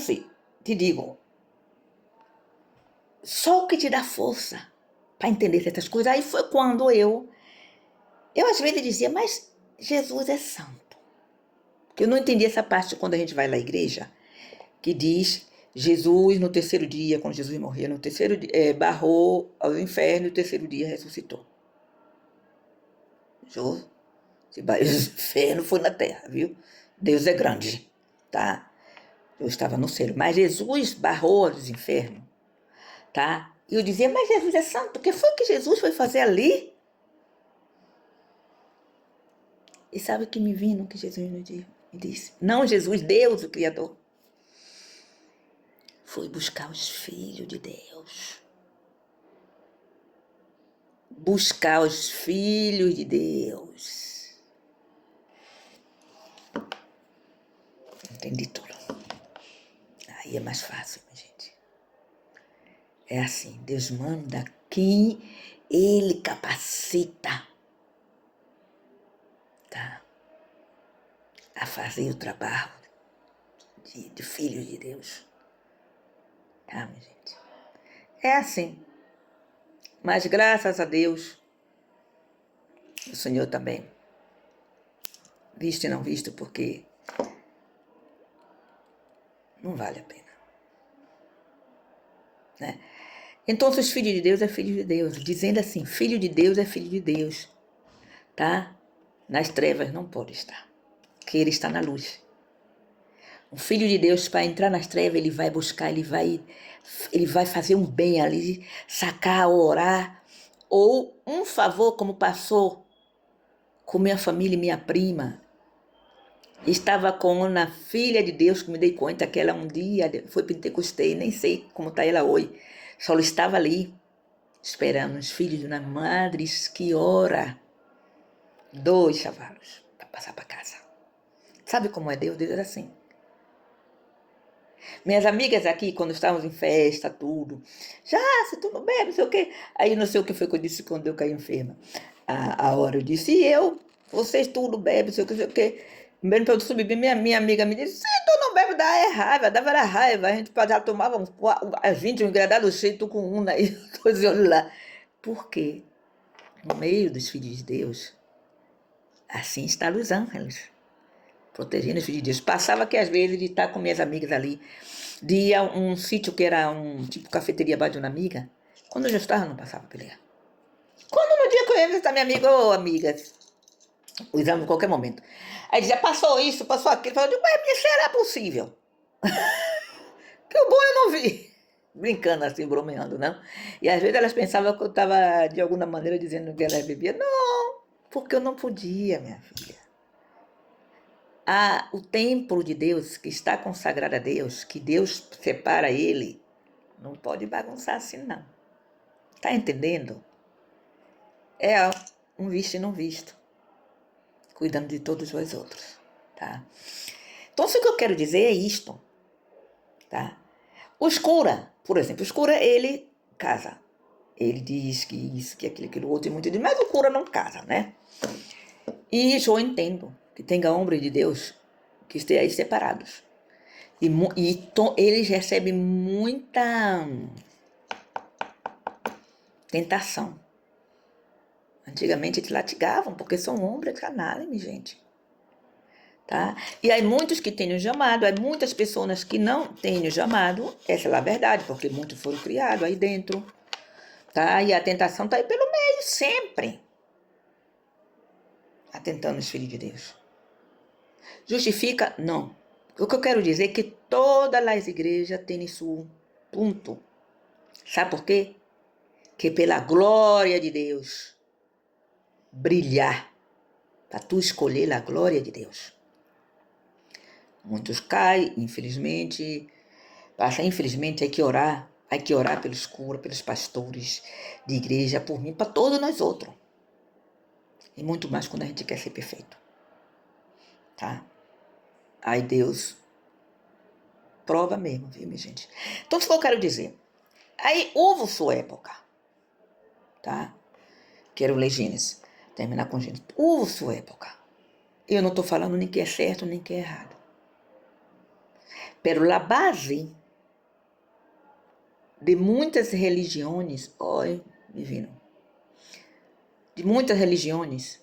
te digo, só o que te dá força para entender certas coisas. Aí foi quando eu às vezes dizia, mas Jesus é santo. Porque eu não entendi essa parte quando a gente vai lá à igreja, que diz Jesus no terceiro dia, quando Jesus morreu, no terceiro dia, barrou ao inferno e no terceiro dia ressuscitou. O inferno foi na terra, viu? Deus é grande, tá? Eu estava no céu, mas Jesus barrou os infernos, tá? E eu dizia, mas Jesus é santo, o que foi que Jesus foi fazer ali? E sabe o que me vindo, que Jesus me disse? Não Jesus, Deus, o Criador. Foi buscar os filhos de Deus. Buscar os filhos de Deus. Entendi tudo. Aí é mais fácil, minha gente. É assim, Deus manda quem Ele capacita, tá? A fazer o trabalho de filhos de Deus. Tá, minha gente? É assim. Mas graças a Deus, o Senhor também, visto e não visto, porque não vale a pena, né? Então, os filhos de Deus é filho de Deus. Dizendo assim, filho de Deus é filho de Deus, tá? Nas trevas não pode estar, porque ele está na luz. O filho de Deus, para entrar nas trevas, ele vai buscar, ele vai fazer um bem ali, sacar, orar, ou um favor, como passou com minha família e minha prima. Estava com uma filha de Deus, que me dei conta que ela um dia foi pentecostei, nem sei como está ela hoje. Só estava ali, esperando os filhos de uma madre que ora 2 chavalos para passar para casa. Sabe como é Deus? Deus é assim. Minhas amigas aqui, quando estávamos em festa, tudo, já, se tu não bebe, não sei o quê. Aí não sei o que foi que eu disse quando eu caí enferma. A hora eu disse, e eu? Vocês tudo bebem, não sei o que, não sei o quê. Mesmo para eu subir, minha amiga me disse, se tu não bebe, dá raiva, dava raiva. A gente já tomava as 20, um engradado cheio, tu com um, aí, tô dizendo lá. Por quê? No meio dos filhos de Deus, assim está os ángeles, protegendo os filhos de Deus. Passava que às vezes de estar com minhas amigas ali, de ir a um sítio que era um tipo cafeteria abaixo de uma amiga, quando eu já estava, não passava por ele. Quando no dia que eu ia visitar minha amiga, ô amiga, o exame em qualquer momento. Aí dizia, passou isso, passou aquilo. Eu digo, mas será possível? Que o bom eu não vi. Brincando assim, bromeando, não? E às vezes elas pensavam que eu estava, de alguma maneira, dizendo que ela bebia. Não, porque eu não podia, minha filha. O templo de Deus, que está consagrado a Deus, que Deus separa ele, não pode bagunçar assim, não. Tá entendendo? É um visto e não visto, cuidando de todos os outros, tá? Então, o que eu quero dizer é isto, tá? O escura, por exemplo, o escura, ele casa. Ele diz que isso, que aquilo, outro, e muito diz, mas o cura não casa, né? E eu entendo que tenha homens de Deus que estejam aí separados. Eles recebem muita tentação. Antigamente eles latigavam, porque são homens canais, minha gente. Tá? E há muitos que têm o chamado, há muitas pessoas que não têm o chamado, essa é a verdade, porque muitos foram criados aí dentro. Tá? E a tentação está aí pelo meio, sempre. Atentando os filhos de Deus. Justifica? Não. O que eu quero dizer é que todas as igrejas têm seu ponto. Sabe por quê? Que pela glória de Deus brilhar, para tu escolher a glória de Deus. Muitos caem, infelizmente. Infelizmente, hay que orar pelos curas, pelos pastores de igreja, por mim, para todos nós outros. E muito mais quando a gente quer ser perfeito. Tá? Aí Deus prova mesmo, viu, minha gente? Então, isso que eu quero dizer. Aí houve sua época. Tá? Quero ler Gênesis. Terminar com Gênesis. Houve sua época. Eu não estou falando nem que é certo, nem que é errado. Pero a base de muitas religiões, olha, me viram, de muitas religiões,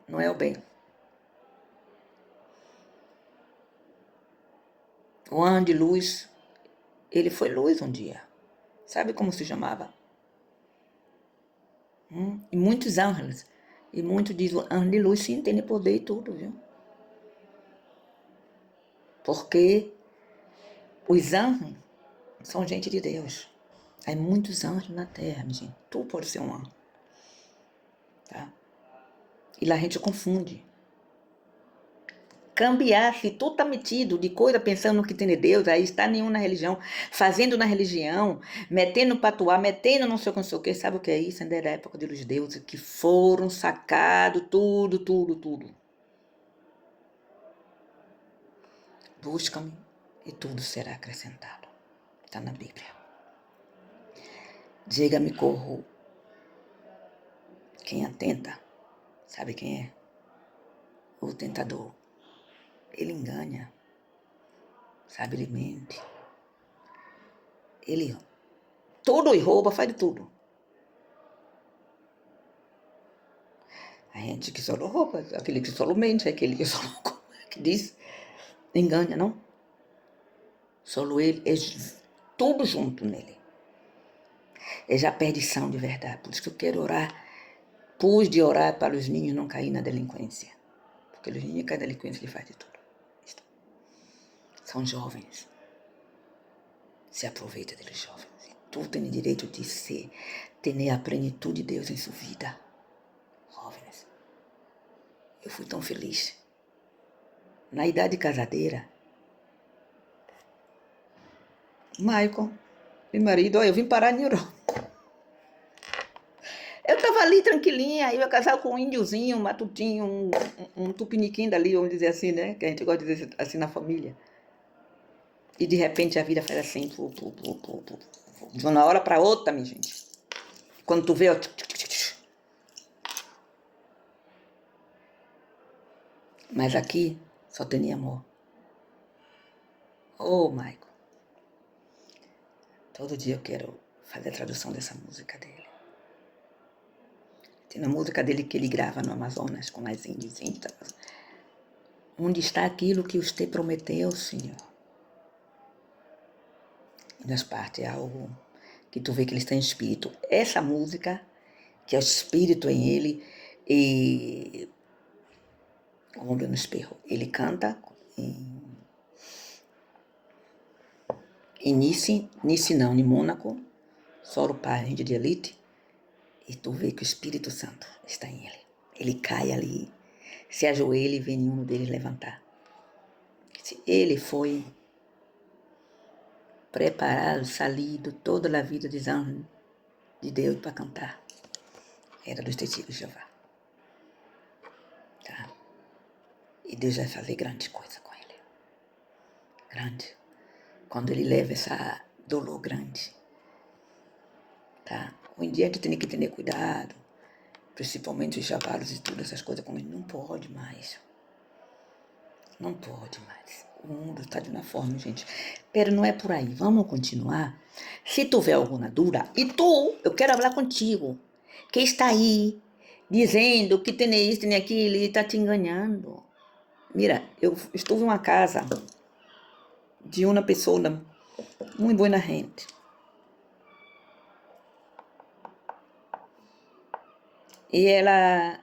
não é o bem. O anjo de luz, ele foi luz um dia. Sabe como se chamava? E muitos anjos. E muitos dizem, anjo de luz sim, tem poder e tudo, viu? Porque os anjos são gente de Deus. Há muitos anjos na terra, minha gente. Tu pode ser um anjo. Tá? E lá a gente confunde. Cambiar, se tu tá metido de coisa pensando que tem de Deus, aí está nenhum na religião, fazendo na religião, metendo patuá, metendo não sei o que, sabe o que é isso? Ainda era a época dos deuses, que foram sacados tudo. Busca-me e tudo será acrescentado. Está na Bíblia. Diga-me corro. Quem atenta, sabe quem é? O tentador. Ele engana, sabe, ele mente. Ele tudo e rouba, faz de tudo. A gente que só não rouba, aquele que só não mente, aquele que só não que diz, engana, não? Só ele, é tudo junto nele. É já perdição de verdade. Por isso que eu quero orar, pus de orar para os ninhos não caírem na delinquência. Porque os ninhos caem na delinquência, ele faz de tudo. São jovens. Se aproveita deles jovens. Tu tem direito de ser, ter a plenitude de Deus em sua vida. Jovens. Eu fui tão feliz. Na idade casadeira, Michael, meu marido, olha, eu vim parar em Europa. Eu tava ali tranquilinha, eu ia casar com um índiozinho, um matutinho, um tupiniquim dali, vamos dizer assim, né? Que a gente gosta de dizer assim na família. E de repente a vida faz assim, de uma hora para outra, minha gente. Quando tu vê, ó, mas aqui só tem amor. Oh, Michael. Todo dia eu quero fazer a tradução dessa música dele. Tem a música dele que ele grava no Amazonas com as índios. Onde está aquilo que você prometeu, Senhor? E nas partes é algo que tu vê que ele está em espírito. Essa música, que é o espírito em ele, e o homem no espelho, ele canta em Nice não, em Mônaco, só o pai de elite, e tu vê que o Espírito Santo está em ele. Ele cai ali, se ajoelha e vê nenhum deles levantar. Ele foi preparado, salido toda a vida de anjos de Deus para cantar. Era dos testigos de Jeová. Tá? E Deus vai fazer grande coisa com ele. Grande. Quando ele leva essa dolor grande. Tá? Um dia a gente tem que ter cuidado. principalmente os chavalos e tudo, essas coisas, como não pode mais. Não pode mais. O mundo está de uma forma, gente. Pero não é por aí. Vamos continuar. Se tu tiver alguma dúvida, e tu, eu quero falar contigo, que está aí dizendo que tem isso, tem aquilo, e está te enganando. Mira, eu estive em uma casa de uma pessoa muito boa gente. E ela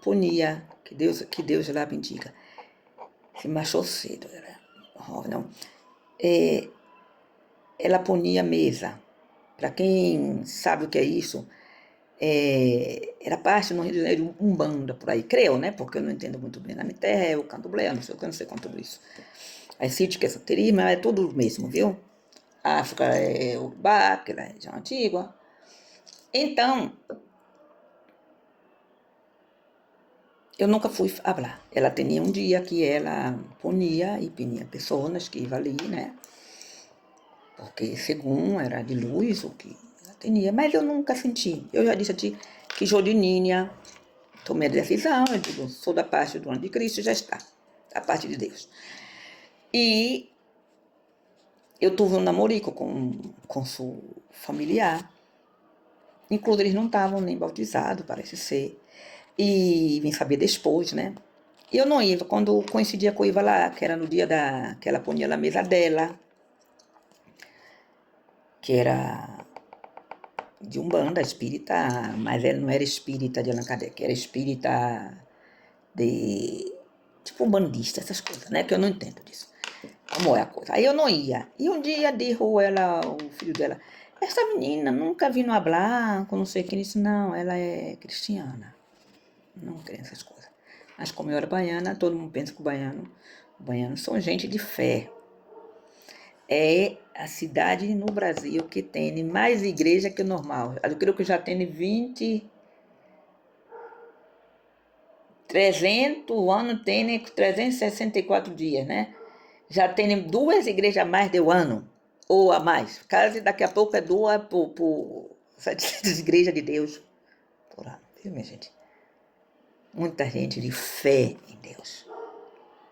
punia, que Deus lá bendiga. Se marchou cedo, era não. Ela punia mesa. Para quem sabe o que é isso, era parte no Rio de Janeiro, Umbanda, por aí, creio, né? Porque eu não entendo muito bem. Na minha terra é o candomblé, não sei o que, eu não sei quanto isso. Aí sítio que é esoterismo, é tudo o mesmo, viu? A África é Urubá, que é região antiga. Então, eu nunca fui falar. Ela tinha um dia que ela punia e punia pessoas que iam ali, né? Porque, segundo, era de luz o que ela tinha. Mas eu nunca senti. Eu já disse a ti que Jodininha tomei a decisão, eu digo, sou da parte do anticristo, já está. Da parte de Deus. E eu tive um namorico com seu familiar. Inclusive, eles não estavam nem bautizados, parece ser. E vim saber depois, né? E eu não ia, quando coincidia com eu ia lá, que era no dia que ela punha na mesa dela, que era de Umbanda, espírita, mas ela não era espírita de Allan Kardec, era espírita de, tipo, umbandista, essas coisas, né? Que eu não entendo disso. Como é a coisa. Aí eu não ia. E um dia dijo ela, o filho dela, essa menina nunca vi no hablar, com não sei quem, disse, não, ela é cristiana. Não crê nessas coisas. Mas como eu era baiana, todo mundo pensa que o baiano são gente de fé. É a cidade no Brasil que tem mais igreja que o normal. Eu creio que já tem 300 anos, tem 364 dias, né? Já tem 2 igrejas a mais de um ano, ou a mais. Caso daqui a pouco é 2 por 700 igrejas de Deus por ano, viu, minha gente? Muita gente de fé em Deus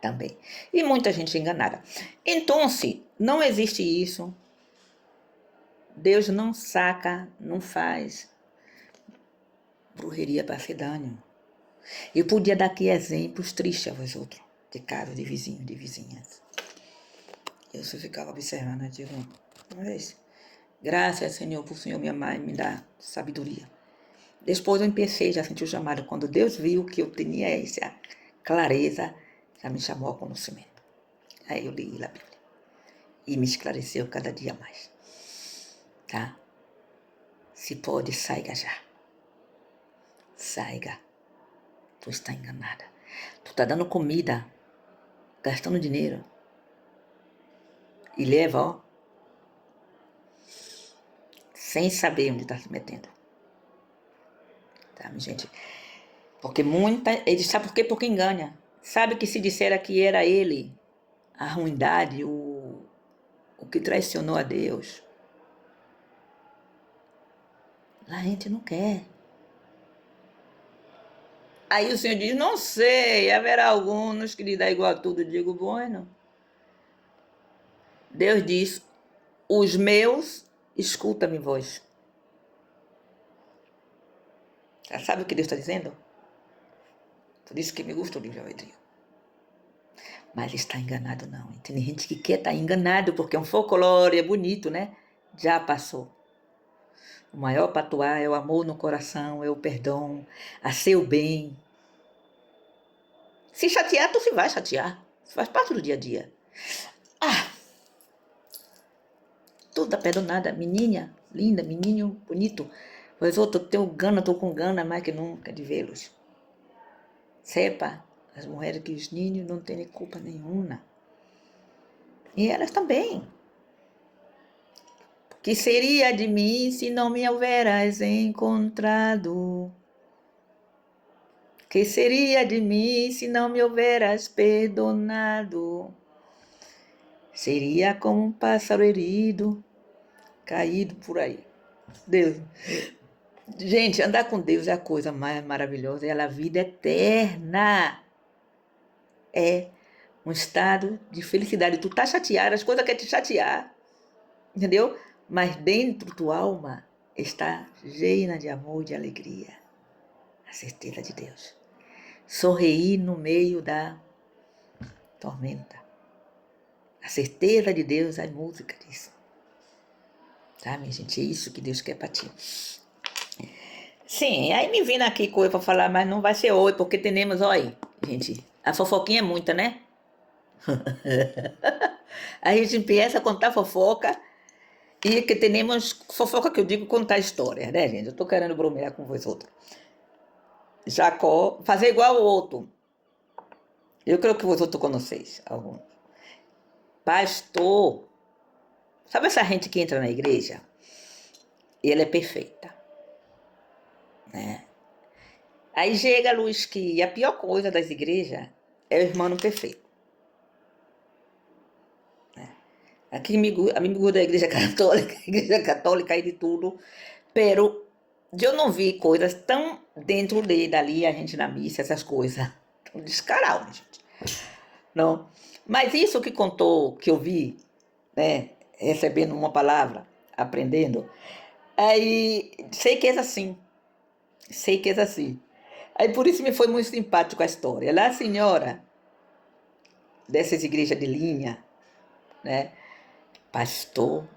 também. E muita gente enganada. Então, se não existe isso, Deus não saca, não faz bruxeria para ser dano. Eu podia dar aqui exemplos tristes a vós outros, de casos de vizinhos, de vizinhas. Eu só ficava observando, eu digo, mas graças, Senhor, por o Senhor me amar e me dar sabedoria. Depois eu pensei, já senti o chamado. Quando Deus viu que eu tinha essa clareza, já me chamou ao conhecimento. Aí eu li a Bíblia. E me esclareceu cada dia mais. Tá? Se pode, saiga já. Saiga. Tu está enganada. Tu está dando comida, gastando dinheiro. E leva, ó, sem saber onde está se metendo. Tá, minha gente? Porque ele sabe por quê? Porque engana. Sabe que se dissera que era ele, a ruindade, o que traicionou a Deus, a gente não quer. Aí o Senhor diz, não sei, haverá alguns que lhe dá igual a tudo, digo, bueno. Deus diz, os meus, escuta-me voz. Sabe o que Deus está dizendo? Por isso que me gusta o livre-arbítrio. Mas está enganado não. Tem gente que quer estar enganado porque é um folclore, é bonito, né? Já passou. O maior patuá é o amor no coração, é o perdão, a seu bem. Se chatear, tu se vai chatear. Isso faz parte do dia a dia. Toda perdonada, menina, linda, menino, bonito. Pois eu tenho gana, tô com gana mais que nunca de vê-los. Sepa, as mulheres que os ninhos não têm culpa nenhuma. E elas também. Que seria de mim se não me houveras encontrado? Que seria de mim se não me houveras perdonado? Seria como um pássaro herido, caído por aí. Deus, Gente, andar com Deus é a coisa mais maravilhosa, é a vida eterna. É um estado de felicidade. Tu tá chateado, as coisas querem te chatear, entendeu? Mas dentro tua alma está cheia de amor e de alegria. A certeza de Deus. Sorrir no meio da tormenta. A certeza de Deus, a música disso. Tá, minha gente? É isso que Deus quer pra ti. Sim, aí me vindo aqui coisa pra falar, mas não vai ser hoje, porque temos, olha, gente, a fofoquinha é muita, né? A gente empieza a contar fofoca e que temos fofoca que eu digo contar história, né, gente? Eu tô querendo bromear com vocês outros. Jacó, fazer igual o outro. Eu creio que vocês outros conheceis, alguns. Pastor, sabe essa gente que entra na igreja? E ela é perfeita, né? Aí chega a luz que a pior coisa das igrejas é o irmão perfeito. Aqui amigo da igreja católica e de tudo, pero eu não vi coisas tão dentro dali, a gente na missa, essas coisas, tão descarado, gente. Não. Mas isso que contou, que eu vi, né, recebendo uma palavra, aprendendo, aí sei que é assim, sei que é assim. Aí por isso me foi muito simpático a história. Lá a senhora dessas igrejas de linha, né, pastor,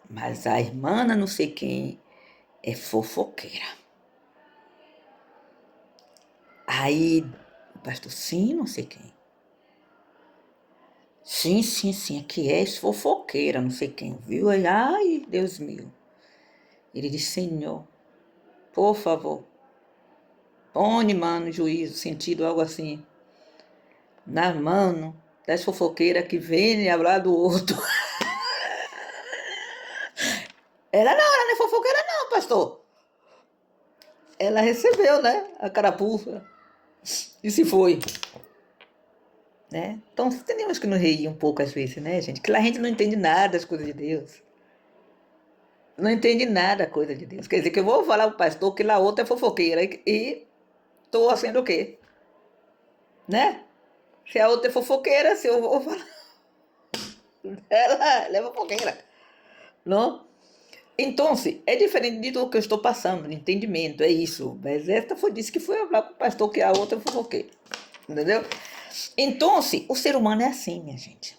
mas a irmã não sei quem é fofoqueira. Aí o pastor, sim, não sei quem. Sim, aqui é fofoqueira, não sei quem, viu? Aí, ai, Deus meu. Ele disse, Senhor, por favor, põe, mano, juízo, sentido, algo assim, na mano das fofoqueiras que vêm falar do outro. Ela não é fofoqueira não, pastor. Ela recebeu, né, a carapuça e se foi. Né? Então, temos que nos rir um pouco às vezes, né, gente? Que a gente não entende nada das coisas de Deus. Não entende nada da coisa de Deus. Quer dizer, que eu vou falar pro pastor que lá outra é fofoqueira e tô fazendo o quê? Né? Se a outra é fofoqueira, se eu vou falar, ela é fofoqueira. Não? Então, é diferente de tudo que eu estou passando, de entendimento, é isso. Mas esta foi disse que foi falar com o pastor que a outra é fofoqueira. Entendeu? Então, o ser humano é assim, minha gente.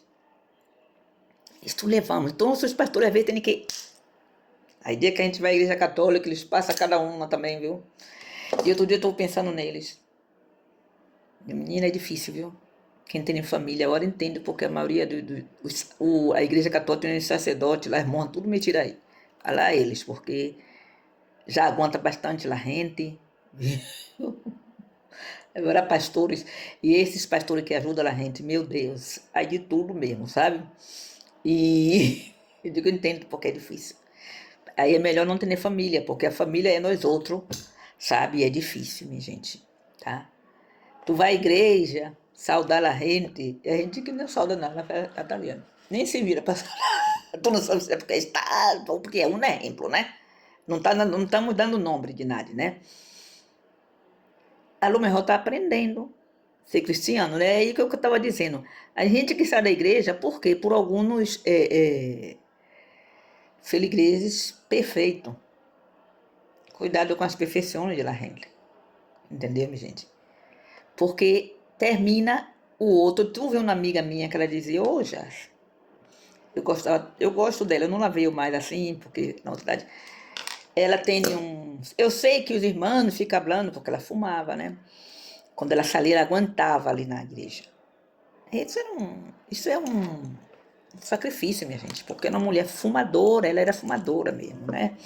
Isso levamos. Então, os pastores às vezes têm que. Aí, dia que a gente vai à igreja católica, eles passam cada uma também, viu? E outro dia eu estou pensando neles. Menina, é difícil, viu? Quem tem família agora entende, porque a maioria a igreja católica tem sacerdote, lá, irmão, tudo metido aí. Olha lá eles, porque já aguenta bastante lá gente. Agora pastores, e esses pastores que ajudam a gente, meu Deus, aí de tudo mesmo, sabe? E eu digo, eu entendo porque é difícil. Aí é melhor não ter família, porque a família é nós outros, sabe? E é difícil, minha gente, tá? Tu vai à igreja, saudar a gente, e a gente que não sauda não, ela é italiana. Nem se vira para saudar. Tu não sabe se é porque está, ou porque é um exemplo, né? Não estamos dando nome de nada, né? A Lumerro está aprendendo a ser cristiano, né? É aí que eu estava dizendo. A gente que sai da igreja, por quê? Por alguns feligreses perfeitos. Cuidado com as perfeições de la gente. Entendeu, minha gente? Porque termina o outro. Tu viu uma amiga minha que ela dizia, ô, Jás, eu gosto dela, eu não la vejo mais assim, porque na outra idade. Ela tem um. Eu sei que os irmãos ficam falando, porque ela fumava, né? Quando ela saía, ela aguentava ali na igreja. Isso é um sacrifício, minha gente, porque uma mulher fumadora, ela era fumadora mesmo, né?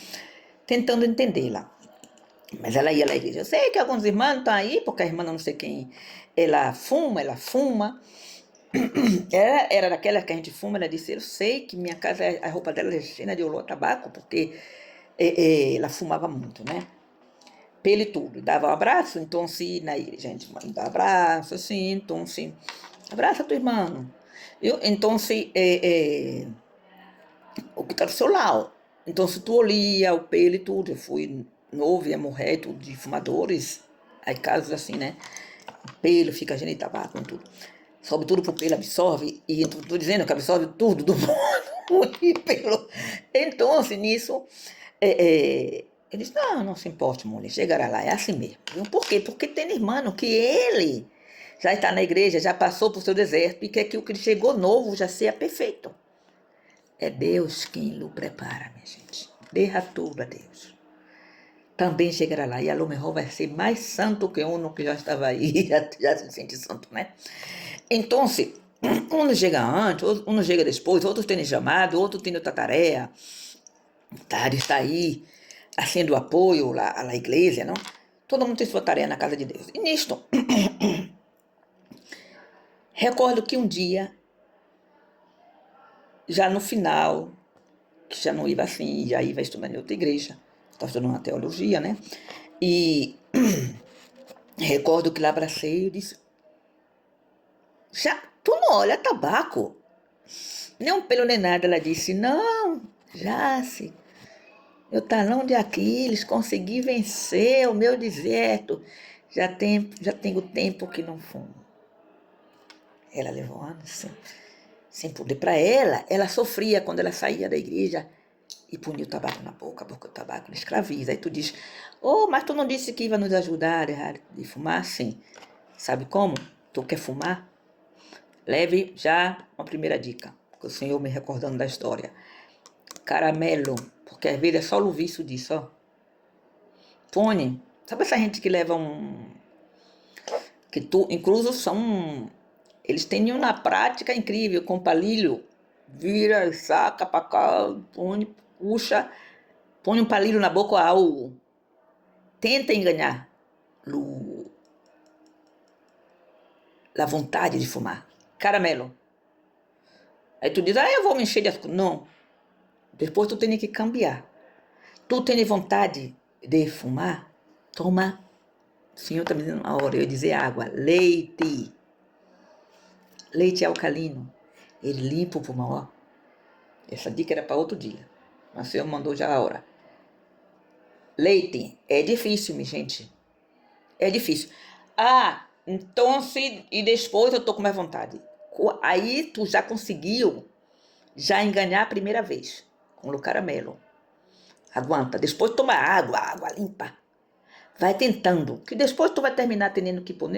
Tentando entendê-la. Mas ela ia lá à igreja. Eu sei que alguns irmãos estão aí, porque a irmã não sei quem, ela fuma. Era daquela que a gente fuma, ela disse, eu sei que minha casa, a roupa dela é cheia de olor a tabaco, porque ela fumava muito, né? Pelo e tudo. Dava um abraço, então se na igreja a gente dá abraço, assim, então se abraça teu irmão. Então se o que está do seu lado. Então se tu olhia o pelo e tudo, eu fui novo ia morrer, tudo de fumadores. Aí casos assim, né? O pelo fica cheio de tabaco e tudo. Sobe tudo pro pelo, absorve. E tô dizendo que absorve tudo do mundo. E pelo. Então, assim, nisso, ele disse, não se importe, mulher, chegará lá, é assim mesmo. Por quê? Porque tem irmão que ele já está na igreja, já passou por seu deserto e quer que o que chegou novo já seja perfeito. É Deus quem o prepara, minha gente. Derra tudo a Deus. Também chegará lá e a lo mejor vai ser mais santo que um que já estava aí, já se sente santo, né? Então, um chega antes, um chega depois, outros têm chamado, outros têm outra tarefa, tá? De estar aí, haciendo apoio à igreja, não? Todo mundo tem sua tarefa na casa de Deus. E nisto, recordo que um dia, já no final, que já não ia assim, já ia estudar em outra igreja, estava estudando uma teologia, né? E recordo que lá abracei e disse, já, tu não olha tabaco? Nem um pelo nem nada. Ela disse, não, Jace, meu talão de Aquiles, consegui vencer o meu deserto. Já tenho tempo que não fumo. Ela levou anos sem poder. Para ela sofria quando ela saía da igreja e punha o tabaco na boca, porque o tabaco escraviza. Aí tu diz, mas tu não disse que ia nos ajudar a deixar de fumar? Sim. Sabe como? Tu quer fumar? Leve já uma primeira dica, que o Senhor me recordando da história. Caramelo, porque às vezes é só o vício disso, ó. Põe. Sabe essa gente que leva incluso são... Eles têm na prática incrível, com palilho, vira, saca pra cá, põe, puxa, põe um palilho na boca ao... Tenta enganar a vontade de fumar. Caramelo. Aí tu diz, eu vou me encher de açúcar. Não. Depois tu tem que cambiar. Tu tem vontade de fumar? Toma. O Senhor está me dizendo uma hora, eu ia dizer água. Leite. Leite alcalino. Ele limpa o pulmão, ó. Essa dica era para outro dia. Mas o Senhor mandou já a hora. Leite. É difícil, minha gente. É difícil. Então e depois eu tô com mais vontade. Aí tu já conseguiu já enganar a primeira vez. Com o caramelo. Aguanta. Depois toma água limpa. Vai tentando, que depois tu vai terminar tendo que pôr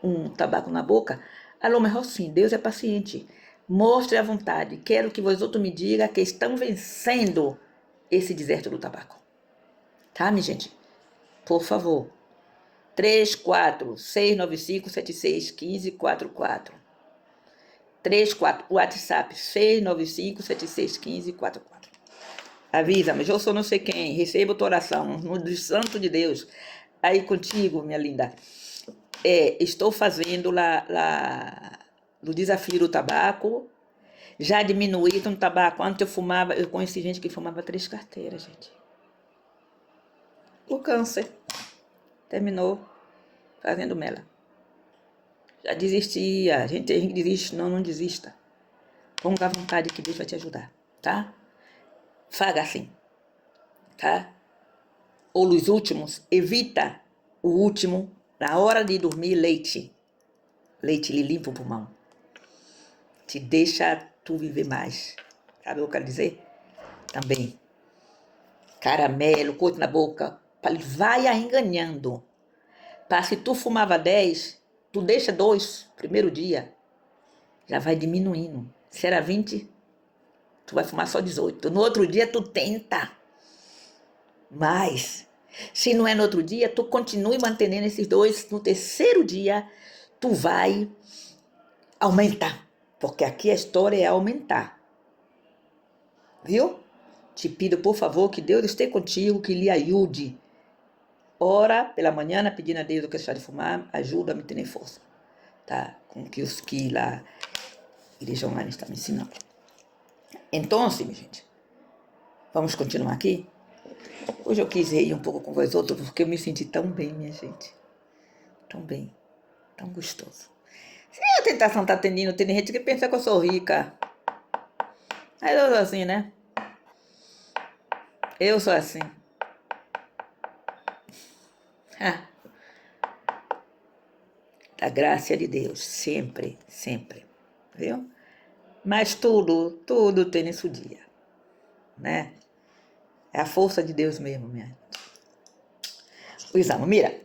um tabaco na boca. A lo mejor sim, Deus é paciente. Mostre a vontade. Quero que vós outros me digam que estão vencendo esse deserto do tabaco. Tá, minha gente? Por favor. 34-695-761544. 34, WhatsApp 695-761544. Avisa-me, eu sou não sei quem, recebo tua oração, no santo de Deus. Aí contigo, minha linda. Estou fazendo do desafio do tabaco. Já diminuí no tabaco. Antes eu conheci gente que fumava 3 carteiras, gente. O câncer terminou fazendo mela. Já desistia. A gente desiste, não desista. Ponga a vontade que Deus vai te ajudar, tá? Faga assim, tá? Ou nos últimos, evita o último, na hora de dormir, leite. Leite, ele limpa o pulmão. Te deixa tu viver mais. Sabe o que eu quero dizer? Também. Caramelo, coisa na boca. Vai enganando. Para se tu fumava 10, tu deixa 2, primeiro dia. Já vai diminuindo. Se era 20, tu vai fumar só 18. No outro dia, tu tenta mais. Se não é no outro dia, tu continue mantendo esses 2. No terceiro dia, tu vai aumentar. Porque aqui a história é aumentar. Viu? Te pido, por favor, que Deus esteja contigo, que lhe ajude. Ora pela manhã, pedindo a Deus que deixar de fumar, ajuda a me ter força. Tá? Com que os que lá, igreja online está me ensinando. Então, minha gente, vamos continuar aqui? Hoje eu quis rir um pouco com vós outros, porque eu me senti tão bem, minha gente. Tão bem, tão gostoso. Se a tentação tá atendendo, tem gente que pensa que eu sou rica. Aí eu sou assim, né? Eu sou assim. Da graça de Deus, sempre, sempre, viu? Mas tudo tem nesse dia, né? É a força de Deus mesmo, minha. O exame, mira.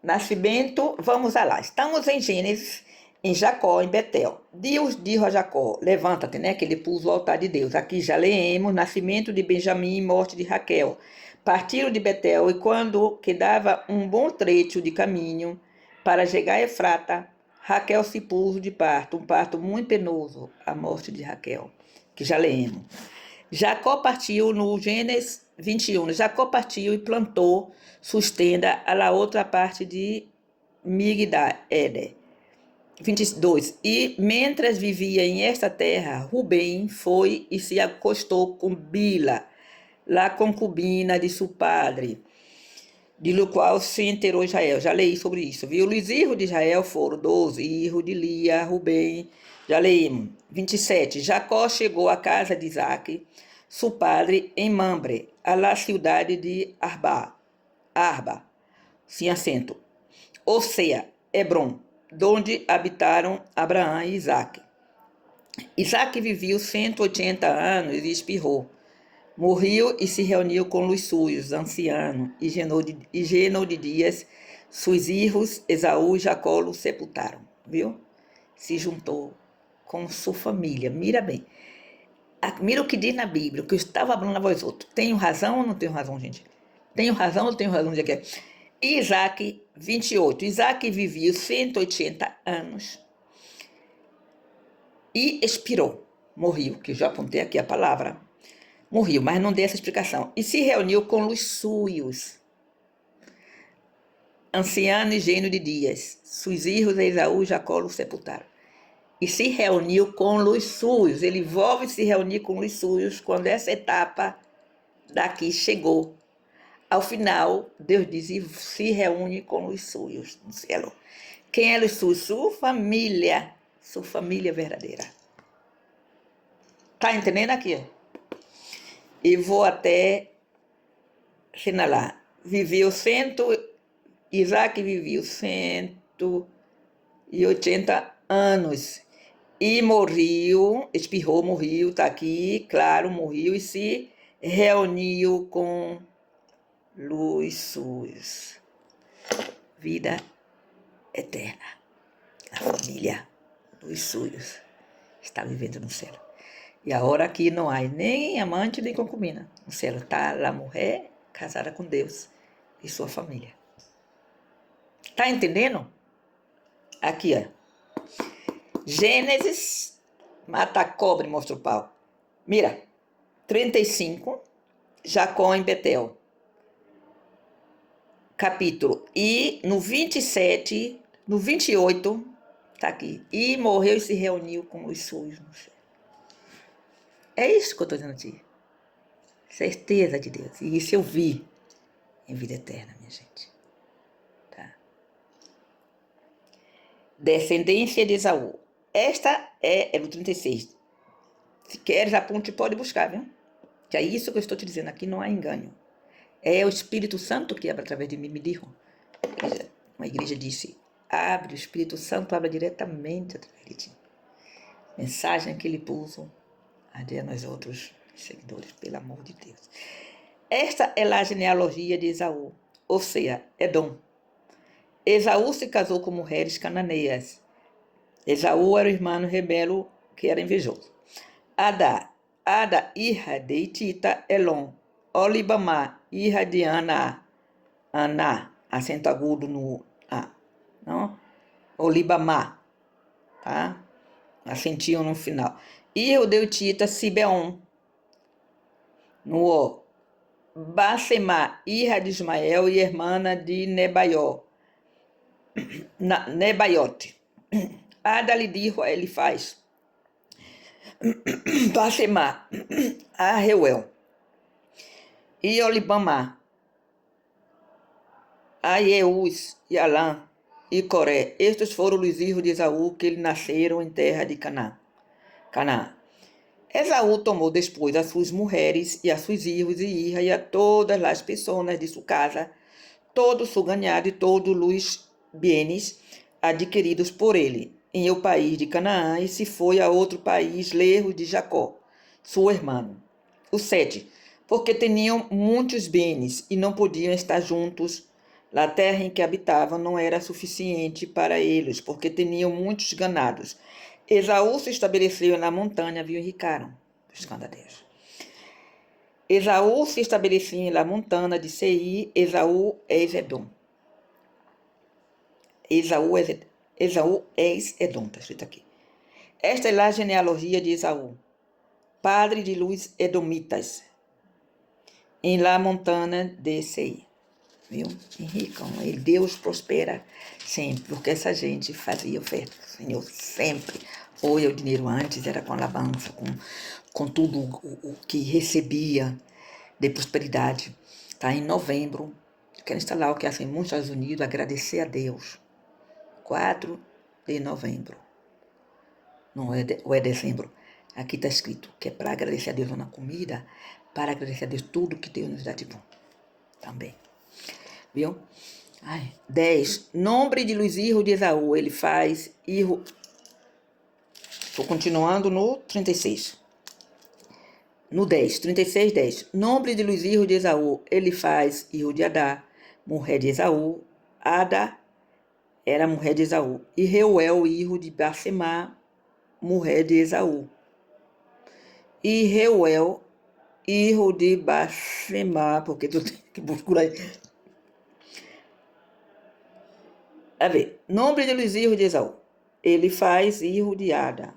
Nascimento, vamos lá. Estamos em Gênesis, em Jacó, em Betel. Deus disse a Jacó, levanta-te, né? Que ele pôs o altar de Deus. Aqui já leemos, nascimento de Benjamim e morte de Raquel. Partiram de Betel e quando quedava um bom trecho de caminho para chegar a Efrata, Raquel se pôs de parto, um parto muito penoso, a morte de Raquel, que já leemos. Jacó partiu no Gênesis 21. Jacó partiu e plantou sua tenda à la outra parte de Migdal-Eder. 22. E, mentras vivia em esta terra, Rubem foi e se acostou com Bila, la concubina de seu padre, de lo qual se enterou Israel. Já leí sobre isso, viu? Os filhos de Israel foram 12, filhos de Lia, Rubem. Já leímos. 27. Jacó chegou à casa de Isaac, seu padre, em Mamre, a la cidade de Arba, sem acento, ou seja, Hebron, donde habitaram Abraão e Isaac. Isaac viveu 180 anos e espirrou. Morreu e se reuniu com os seus ancianos, e lleno de dias, seus filhos, Esaú e Jacó, o sepultaram. Viu? Se juntou com sua família. Mira bem. Mira o que diz na Bíblia, o que eu estava falando a vós outros. Tenho razão ou não tenho razão, gente? Tenho razão ou não tenho razão? De que? Isaac, 28. Isaac viveu 180 anos e expirou. Morreu, que eu já apontei aqui a palavra. Morreu, mas não dei essa explicação. E se reuniu com os suyos, anciano e gênio de dias. Seus filhos, Esaú e Jacó, o sepultaram. E se reuniu com os suyos. Ele volta a se reunir com os suyos quando essa etapa daqui chegou. Ao final, Deus diz, e se reúne com os suyos no céu. Quem é os suyos? Sua família verdadeira. Tá entendendo aqui? E vou até assinalar. Isaac viveu 180 anos e morreu, espirrou, morreu, está aqui, claro, morreu e se reuniu com os suyos. Vida eterna. A família dos suyos está vivendo no céu. E agora aqui não há nem amante nem concubina. No céu está a mulher casada com Deus e sua família. Tá entendendo? Aqui, ó. Gênesis, mata a cobra e mostra o pau. Mira, 35, Jacó em Betel. Capítulo. E no 27, no 28, tá aqui. E morreu e se reuniu com os suyos no céu. É isso que eu estou dizendo aqui. Certeza de Deus. E isso eu vi em vida eterna, minha gente. Tá? Descendência de Esaú. Esta é no 36. Se queres, aponte, pode buscar, viu? Que é isso que eu estou te dizendo aqui, não há engano. É o Espírito Santo que abre através de mim, me dijo. Uma igreja disse, abre, o Espírito Santo abre diretamente através de ti. Mensagem que ele puso a nós outros seguidores, pelo amor de Deus. Esta é a genealogia de Esaú, ou seja, Edom. Esaú se casou com mulheres cananeias. Esaú era o irmão rebelo que era invejoso. Ada, hija de Itita, Elon. Olibamá, hija de Aná, acento agudo no A, não? Olibamá, tá? Acentinho no final. Hijo de Itita, Sibeon, no O. Basemá, hija de Ismael e hermana de Nebaiote. Ada lhe dijo a Elifaz, Basemá, a Reuel, e Olibamá, a Jeús e Alã e Coré. Estes foram os filhos de Esaú que lhe nasceram em terra de Canaã. Esaú tomou depois as suas mulheres e a seus filhos e hijas e a todas as pessoas de sua casa todo su ganhado e todos os bienes adquiridos por ele em el país de Canaã, e se foi a outro país lejos de Jacó, seu irmão. O 7. Porque tinham muitos bens e não podiam estar juntos. A terra em que habitavam não era suficiente para eles, porque tinham muitos ganados. Esaú se estabeleceu na montanha, viu, e ricaram, buscando a Deus. Esaú se estabeleceu na montanha de Seir. Esaú é Edom. Esaú é Edom, está escrito aqui. Esta é a genealogia de Esaú, padre de los edomitas, em la montanha de Seir. Viu? Enricam, e Deus prospera sempre, porque essa gente fazia oferta, Senhor, sempre. Ou o dinheiro antes era com alabança, com tudo o que recebia de prosperidade. Tá? Em novembro, eu quero instalar o que é assim, nos Estados Unidos, agradecer a Deus. 4 de novembro. Não é, ou é dezembro. Aqui está escrito que é para agradecer a Deus na comida, para agradecer a Deus tudo que Deus nos dá de bom. Também. Viu? 10. Nome de Luiz Hirro de Esaú. Ele faz Hirro. Estou continuando no 36. No 10. 36, 10. Nome de Luiz Hirro de Esaú. Ele faz Hirro de Adá, mulher de Esaú. Ada era mulher de Esaú. E Reuel, Hirro de Basemá, mulher de Esaú. E Reuel, Hirro de Basemá, porque tu tem que procurar aí. A ver, nome de Luiz Hirro de Esaú. Ele faz Hirro de Ada,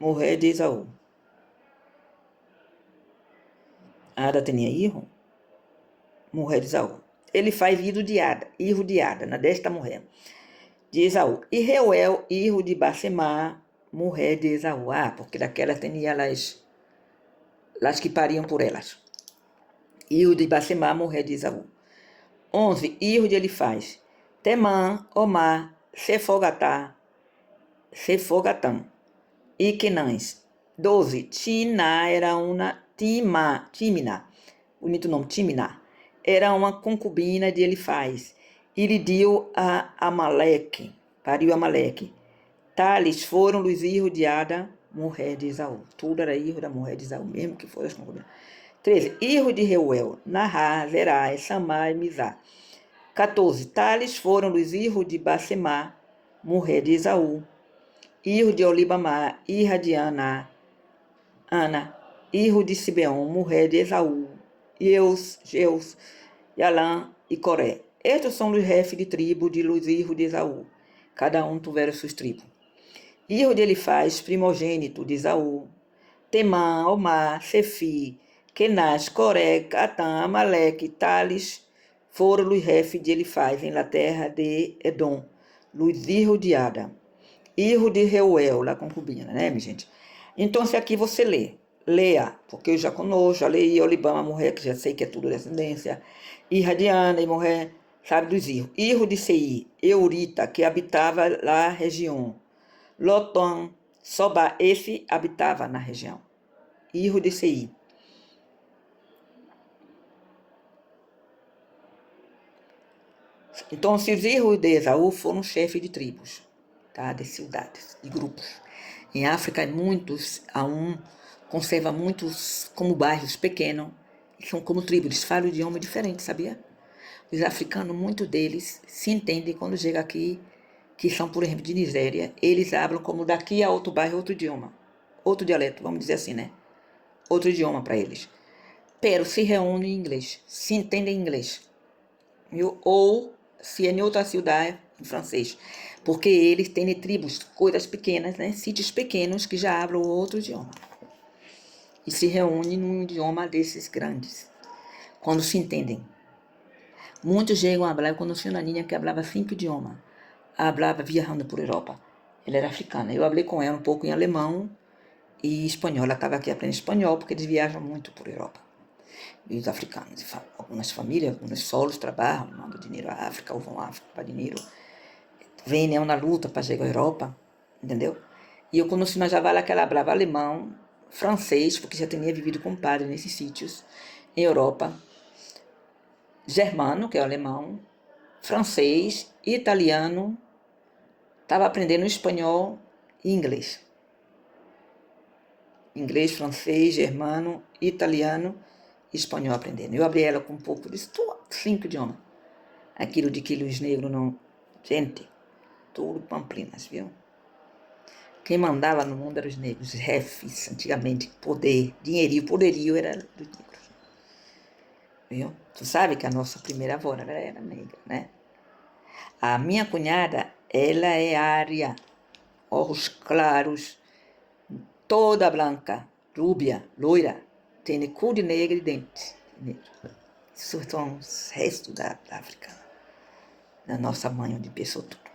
mulher de Esaú. Ada tinha Hirro, mulher de Esaú. Ele faz Hirro de Ada, na desta mulher de Esaú. E Reuel, Hirro de Basemá, mulher de Esaú. Porque daquelas tinha las que pariam por elas. Hirro de Basemá, mulher de Esaú. 11. Hirro de Elifaz. Temã, Omar, Sefogatá, Sefogatã e Kenãs. 12. Timná era uma Timna, bonito nome, Timna, era uma concubina de Elifaz. E lhe deu a Amaleque, pariu Amaleque. Tales foram os filhos de Ada, mulher de Esaú. Tudo era filho da mulher de Esaú, mesmo que fosse as concubinas. 13. Filho de Reuel, Nahá, Zerai, Samá e Mizá. 14. Tales foram os filhos de Basemá, mulher de Esaú. Filho de Olibamá, Irra de Ana, filho de Sibeon, mulher de Esaú. Jeus, Yalã e Coré. Estes são os chefes de tribo de los filhos de Esaú. Cada um tiveram suas tribos. Filho de Elifaz, primogênito de Esaú. Temã, Omar, Sefi, Kenaz, Coré, Catã, Amaleque, Tales foram os chefes de Elifaz em la terra de Edom, los filhos de Ada. Filho de Reuel, lá concubina, né, minha gente? Então, se aqui você leia, porque eu já conosco, já leí Olibama, mulher, que já sei que é tudo descendência, Irra de Ana, e mulher, sabe, dos Hirros. Hirro de Seir, Eurita, que habitava lá a região. Lotão, Sobá, esse habitava na região. Hirro de Seir. Então, os filhos de Esaú foram chefes de tribos, tá? De cidades, de grupos. Em África, muitos, conserva muitos como bairros pequenos, são como tribos, eles falam idioma diferente, sabia? Os africanos, muitos deles se entendem quando chegam aqui, que são, por exemplo, de Nigéria, eles falam como daqui a outro bairro, outro idioma, outro dialeto, vamos dizer assim, né? Outro idioma para eles. Pero se reúnem em inglês, se entendem em inglês. Viu? Ou se é em outra cidade, em francês. Porque eles têm tribos, coisas pequenas, né? Sítios pequenos que já falam outro idioma. E se reúnem num idioma desses grandes, quando se entendem. Muitos chegam a falar, eu conheci uma menina que falava 5 idiomas. Falava viajando por Europa. Ela era africana. Eu falei com ela um pouco em alemão e espanhol. Ela estava aqui aprendendo espanhol, porque eles viajam muito por Europa. E os africanos, algumas famílias, alguns solos trabalham, mandam dinheiro à África, ou vão à África para dinheiro. Vêm, né, na luta para chegar à Europa, entendeu? E eu conheci uma javala que ela falava alemão, francês, porque já tinha vivido com padre nesses sítios, em Europa. germano, que é o alemão, francês, italiano, estava aprendendo espanhol e inglês. Inglês, francês, germano, italiano e espanhol aprendendo. Eu abri ela com um pouco de 5 idiomas. Aquilo de que Luiz Negro não... Gente, tudo pamplinas, viu? Quem mandava no mundo eram os negros, refs, antigamente, poder, dinheirinho, poderio era dos negros. Viu? Tu sabe que a nossa primeira avó era negra, né? A minha cunhada, ela é ária, olhos claros, toda branca, rúbia, loira, tem cu de negra e dente negro. Isso são os restos da África, da nossa mãe, onde pensou tudo.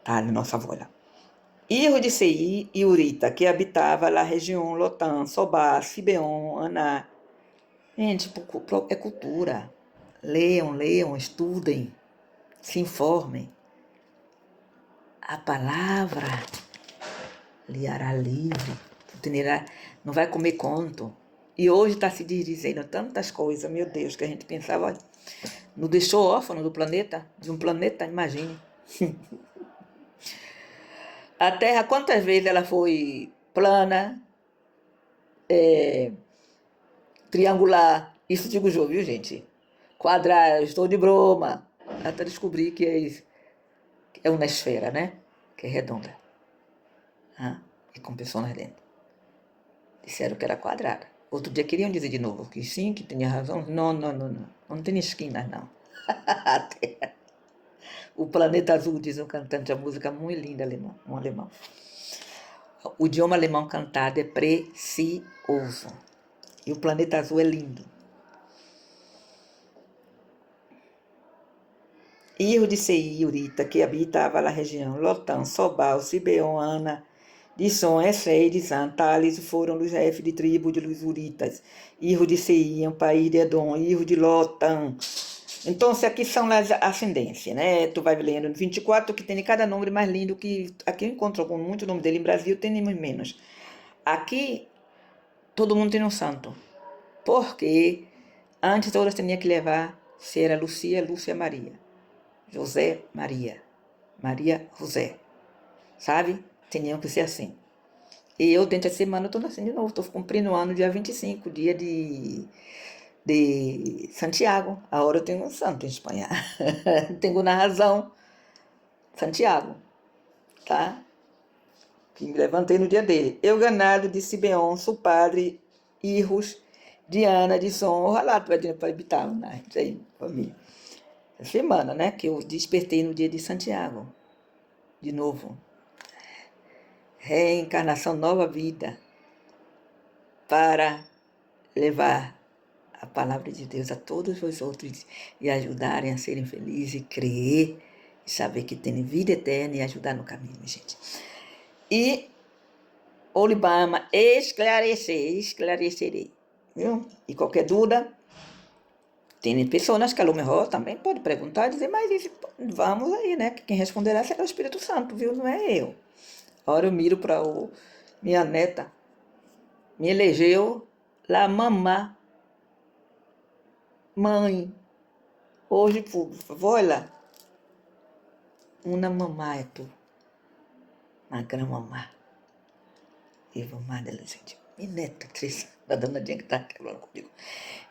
Tá, da nossa avó lá. Hijo de Sei e Urita, que habitava a região Lotan, Sobá, Sibeon, Aná. Gente, é cultura. Leiam, estudem, se informem. A palavra lhe hará livre, não vai comer conto. E hoje está se dizendo tantas coisas, meu Deus, que a gente pensava, olha, não deixou órfão do planeta, de um planeta, imagine. A Terra, quantas vezes ela foi plana, triangular, isso digo eu, viu, gente? Quadrada, estou de broma, até descobrir que é uma esfera, né? Que é redonda. E com pessoas dentro. Disseram que era quadrada. Outro dia queriam dizer de novo que sim, que tinha razão. Não. Não tem esquinas, não. O Planeta Azul, diz um cantante, a música muito linda, alemão, um alemão. O idioma alemão cantado é precioso. E o Planeta Azul é lindo. Hijo de Sei, Urita, que habitava a região Lotan, Sobal, Sibeon, Ana, Disson, Essei, Disan, Tales foram os chefes de tribo de los Uritas. Hijo de Sei, um país de Edom, hijo de Lotan. Então, aqui são as ascendências, né? Tu vai lendo no 24, que tem cada nome mais lindo, que aqui eu encontro com muito nome dele, em Brasil tem menos. Aqui, todo mundo tem um santo. Porque antes todas tinham que levar, se era Lucia, Lúcia Maria. José, Maria. Maria, José. Sabe? Tinham que ser assim. E eu, dentro da semana, estou nascendo de novo. Estou cumprindo o ano dia 25, dia de Santiago. Agora eu tenho um santo em Espanha. Tenho na razão. Santiago. Tá? Que me levantei no dia dele. Eu ganado de Sibeon, sou padre, hijos de Ana, de Som. Olha tu vai para habitar, né? Isso aí, família. Essa semana, né? Que eu despertei no dia de Santiago. De novo. Reencarnação, nova vida. Para levar a palavra de Deus a todos os outros e ajudarem a serem felizes e crer e saber que tem vida eterna e ajudar no caminho, gente. E Olibama, esclarecerei, viu? E qualquer dúvida, tem pessoas que a lo mejor também pode perguntar e dizer, mas vamos aí, né? Quem responderá será o Espírito Santo, viu? Não é eu. Agora eu miro para minha neta, me elegeu lá mamá, mãe. Hoje, por favor, olha, uma mamá é tu, uma grande mamá. E mamá dela, gente, minha neta, Teresa, da dona Dinha que tá falando comigo.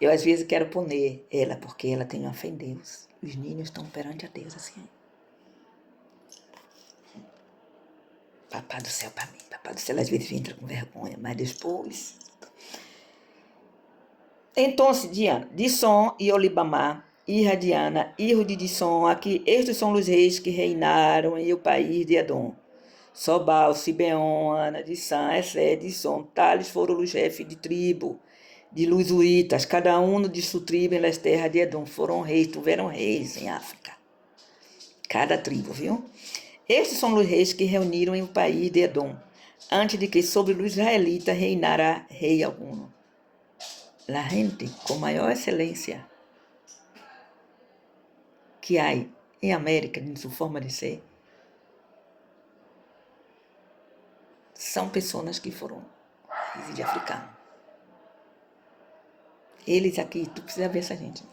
Eu, às vezes, quero punir ela, porque ela tem uma fé em Deus. Os ninhos estão perante a Deus, assim. Papai do céu para mim. Papai do céu, às vezes, entra com vergonha, mas depois... Então, Diana, Disson e Olibamá, hija de Ana, hijo de Disson, aqui, estes são os reis que reinaram em o país de Edom. Sobal, Sibeon, Ana, Dissan, Essé, Disson, tales foram os chefes de tribo, de Luzuítas, cada um de sua tribo nas terras de Edom. Foram reis, tiveram reis em África. Cada tribo, viu? Estes são os reis que reuniram em o país de Edom, antes de que sobre os israelitas reinara rei algum. La gente com maior excelência que há em América, em sua forma de ser, são pessoas que foram de africano. Eles aqui, tu precisa ver essa gente.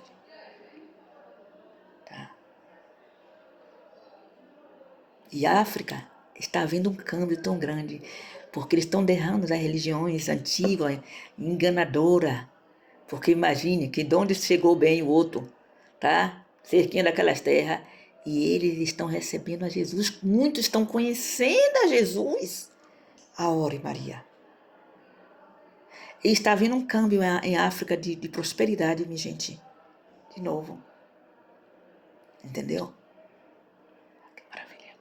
E a África está havendo um câmbio tão grande, porque eles estão derrando as religiões antigas, enganadoras. Porque imagine que de onde chegou bem o outro, tá? Cerquinha daquelas terras, e eles estão recebendo a Jesus, muitos estão conhecendo a Jesus. A Ore Maria. E está havendo um câmbio em África de prosperidade, minha gente. De novo. Entendeu? Que maravilha.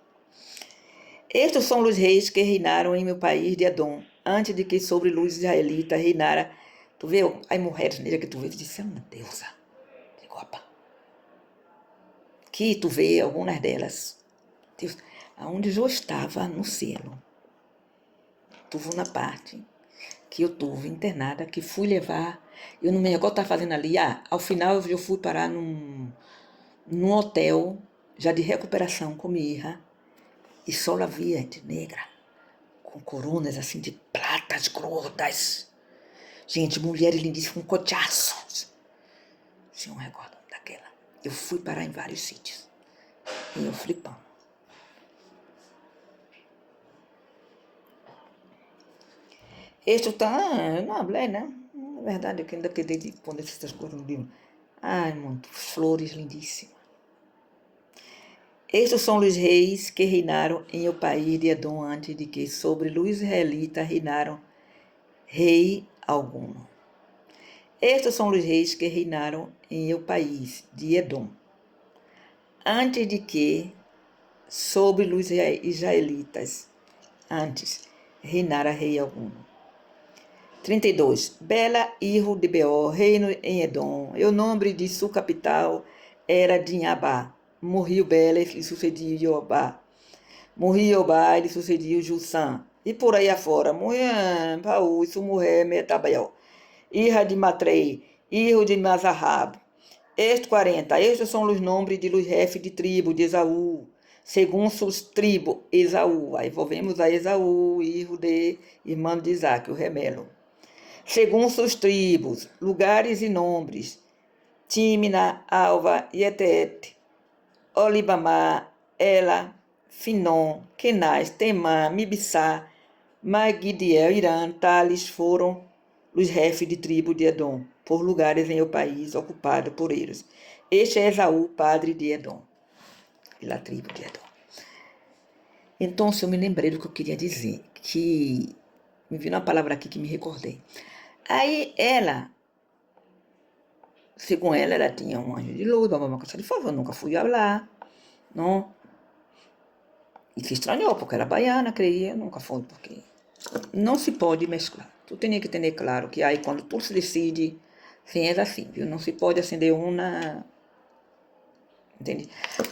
Estes são os reis que reinaram em meu país de Edom, antes de que sobre luz israelita reinara. Tu vê, as mulheres nele que tu vê, disseram uma deusa de copa. Que tu vê algumas delas. Deus, aonde eu estava no cielo. Tuve uma parte que eu tuve internada, que fui levar. Eu não me recordo o que estava fazendo ali. Ao final eu fui parar num hotel, já de recuperação com mirra, e só lá via gente negra, com coronas assim de pratas gordas. Gente, mulheres lindíssimas com cochaços. Se eu não recordo daquela. Eu fui parar em vários sítios. E eu flipando. Este tá, não hablé, né? Na verdade, que ainda quedei de poner essas coisas no livro. Ai, muito, flores lindíssimas. Estes são os reis que reinaram em o país de Edom antes de que sobre os israelitas reinaram rei algum. Estes são os reis que reinaram em o país de Edom antes de que sobre os israelitas antes reinara rei algum. 32. Bela, hijo de Beor, reino em Edom. E o nome de sua capital era Dinhabá. Morreu Bela e lhe sucediu Jobá. Morreu Jobá e lhe sucediu Jusã. E por aí afora. Morreu Paú e sua mulher Metabel. Irra de Matrei, hijo de Mazahab. Estes 40. Estes são os nomes de los jefes de tribo de Esaú. Segundo suas tribos, Esaú. Aí volvemos a Esaú, hijo de irmão de Isaac, o remelo. Segundo suas tribos, lugares e nomes, Tímina, Alva, Yetet, Olibamá, Ela, Finom, Kenaz, Temã, Mibissá, Magidiel, Irã, Tales foram os chefes de tribo de Edom, por lugares em o país ocupado por eles. Este é Esaú, padre de Edom, pela tribo de Edom. Então, eu me lembrei do que eu queria dizer, que me viu uma palavra aqui que me recordei. Aí ela, segundo ela tinha um anjo de luz, babá, de favor, nunca fui lá, não. E se estranhou, porque era baiana, creia, nunca foi, porque não se pode mesclar. Tu tem que ter claro que aí quando tu se decide, sim, é assim, viu? Não se pode acender uma, entende?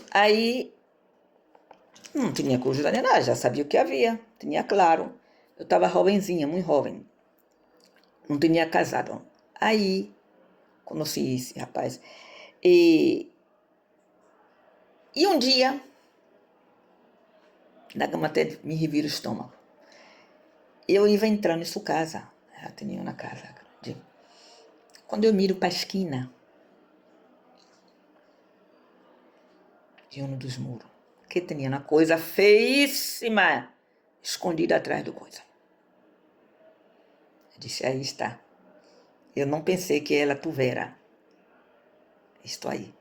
Aí, não tinha curiosidade nada, já sabia o que havia, tinha claro. Eu estava jovenzinha, muito jovem, não tinha casado. Aí, conheci esse rapaz. E um dia, na cama até me revira o estômago. Eu ia entrando em sua casa, ela tinha uma casa grande. Quando eu miro para a esquina de um dos muros, que tinha uma coisa feíssima escondida atrás do coisa. Eu disse, aí está. Eu não pensei que ela tivera isto aí.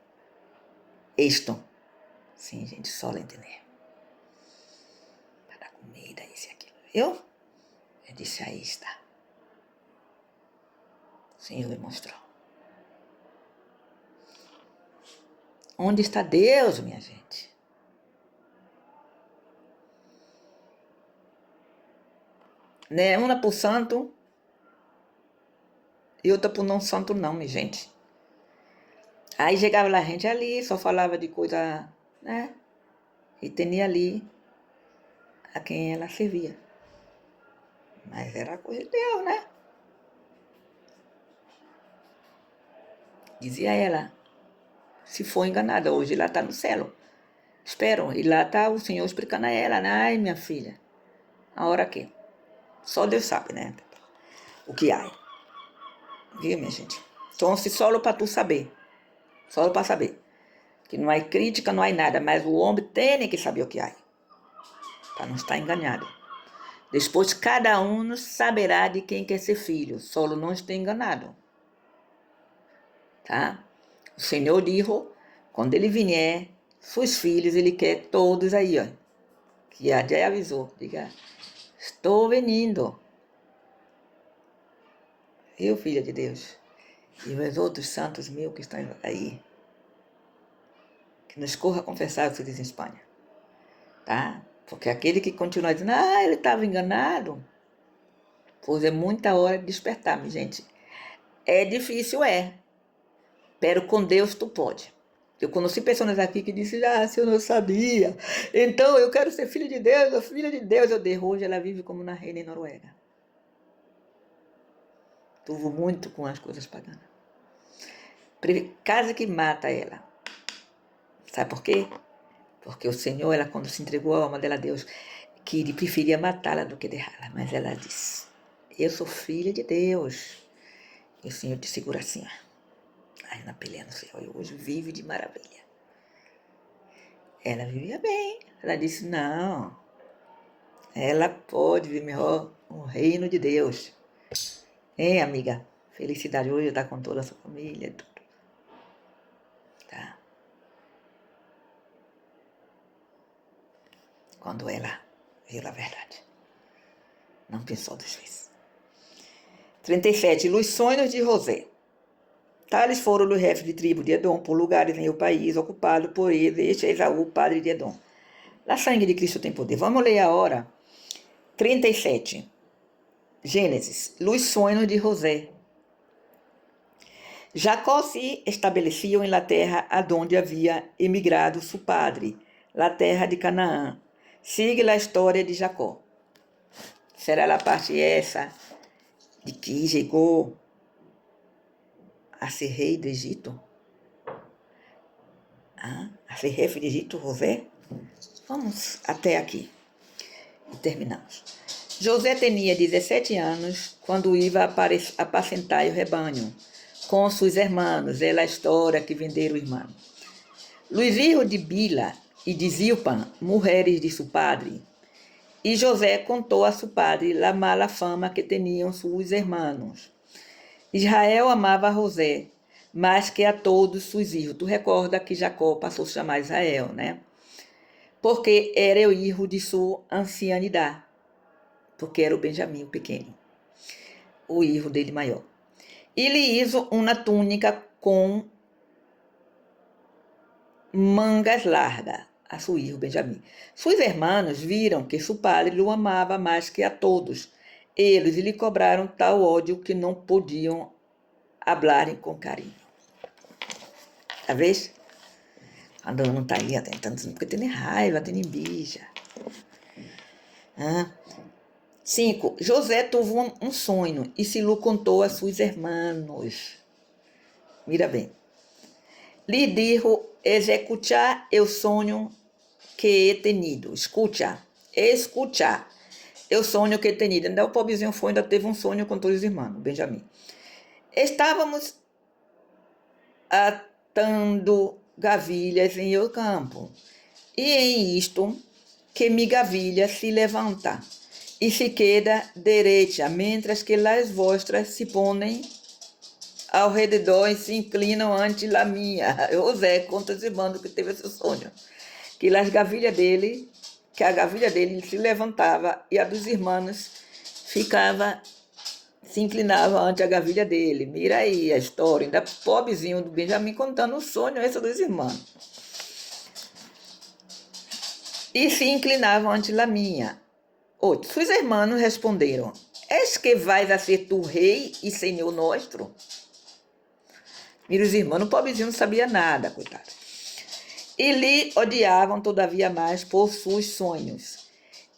Isto. Sim, gente, só entender. Para dar comida, isso e aquilo. Eu disse, aí está. O Senhor me mostrou. Onde está Deus, minha gente? Né? Uma por santo e outra por não santo não, minha gente. Aí chegava lá a gente ali, só falava de coisa, né? E tinha ali a quem ela servia. Mas era coisa de Deus, né? Dizia ela, se for enganada, hoje ela está no céu. Espero. E lá está o Senhor explicando a ela, né? Ai, minha filha, a hora que? Só Deus sabe, né? O que há. Viu, minha gente? Então, se só para tu saber. Só para saber. Que não há crítica, não há nada. Mas o homem tem que saber o que há. para não estar enganado. Depois cada um saberá de quem quer ser filho, só não esteja enganado. Tá? O Senhor disse, quando ele vier, seus filhos, ele quer todos aí, ó. Que já avisou, diga, estou venindo. Eu, filha de Deus, e os outros santos meus que estão aí, que nos corra confessar, se diz em Espanha, tá? Porque aquele que continua dizendo, ele estava enganado, pois é muita hora de despertar, minha gente. É difícil, pero com Deus tu pode. Eu conheci pessoas aqui que disseram, se eu não sabia, então eu quero ser filho de Deus, filha de Deus. Eu dei hoje, ela vive como na reina em Noruega. Tuvo muito com as coisas paganas. Casa que mata ela. Sabe por quê? Porque o Senhor, ela quando se entregou a alma dela a Deus, que ele preferia matá-la do que deixá-la. Mas ela disse, eu sou filha de Deus. E o Senhor te segura assim, ó. Aí na peleia no céu, e hoje vive de maravilha. Ela vivia bem. Ela disse, não, ela pode viver melhor no reino de Deus. Hein, amiga? Felicidade hoje estar com toda a sua família, tudo. Tá? Quando ela viu a verdade. Não pensou duas vezes. 37. Os sonhos de José. Tales foram os chefes de tribo de Edom, por lugares em o país ocupado por ele, este é Esaú, padre de Edom. A sangue de Cristo tem poder. Vamos ler agora. 37. Gênesis. Os sonhos de José. Jacó se estabeleceu em la terra adonde havia emigrado seu padre, la terra de Canaã. Siga a história de Jacó. Será a parte essa de que chegou a ser rei do Egito? A ser rei do Egito, José? Vamos até aqui e terminamos. José tinha 17 anos quando ia apacentar o rebanho com seus irmãos. É a história que venderam o irmão. Os filhos de Bila e de Zilpa, mulheres de seu padre. E José contou a seu padre a mala fama que tinham seus irmãos. Israel amava a José mais que a todos seus filhos. Tu recorda que Jacó passou a chamar Israel, né? Porque era o filho de sua ancianidade. Porque era o Benjamim, o pequeno. O filho dele maior. E lhe hizo uma túnica com mangas largas a seu filho Benjamim. Seus irmãos viram que seu padre o amava mais que a todos. Eles lhe cobraram tal ódio que não podiam hablarem com carinho. Tá vendo? Quando não está ali tentando, porque tem raiva, tem bicha. 5. José teve um sonho e se lo contou a seus irmãos. Mira bem. Lhe dijo, executar o sonho que he tenido. Escuta o sonho que he tenido. Ainda o pobrezinho foi, ainda teve um sonho com todos os irmãos, Benjamim. Estávamos atando gavilhas em o campo, e em isto que mi gavilha se levanta e se queda direita, mientras que as vostras se ponem ao redor e se inclinam ante a minha. José conta os irmãos que teve esse sonho, que a gavilha dele se levantava e a dos irmãos se inclinava ante a gavilha dele. Mira aí a história, ainda pobrezinho do Benjamim contando o sonho esse dos irmãos. E se inclinavam ante a minha. 8. Seus irmãos responderam, és que vais a ser tu rei e senhor nosso? Mira os irmãos, o pobrezinho não sabia nada, coitado. E lhe odiavam todavia mais por seus sonhos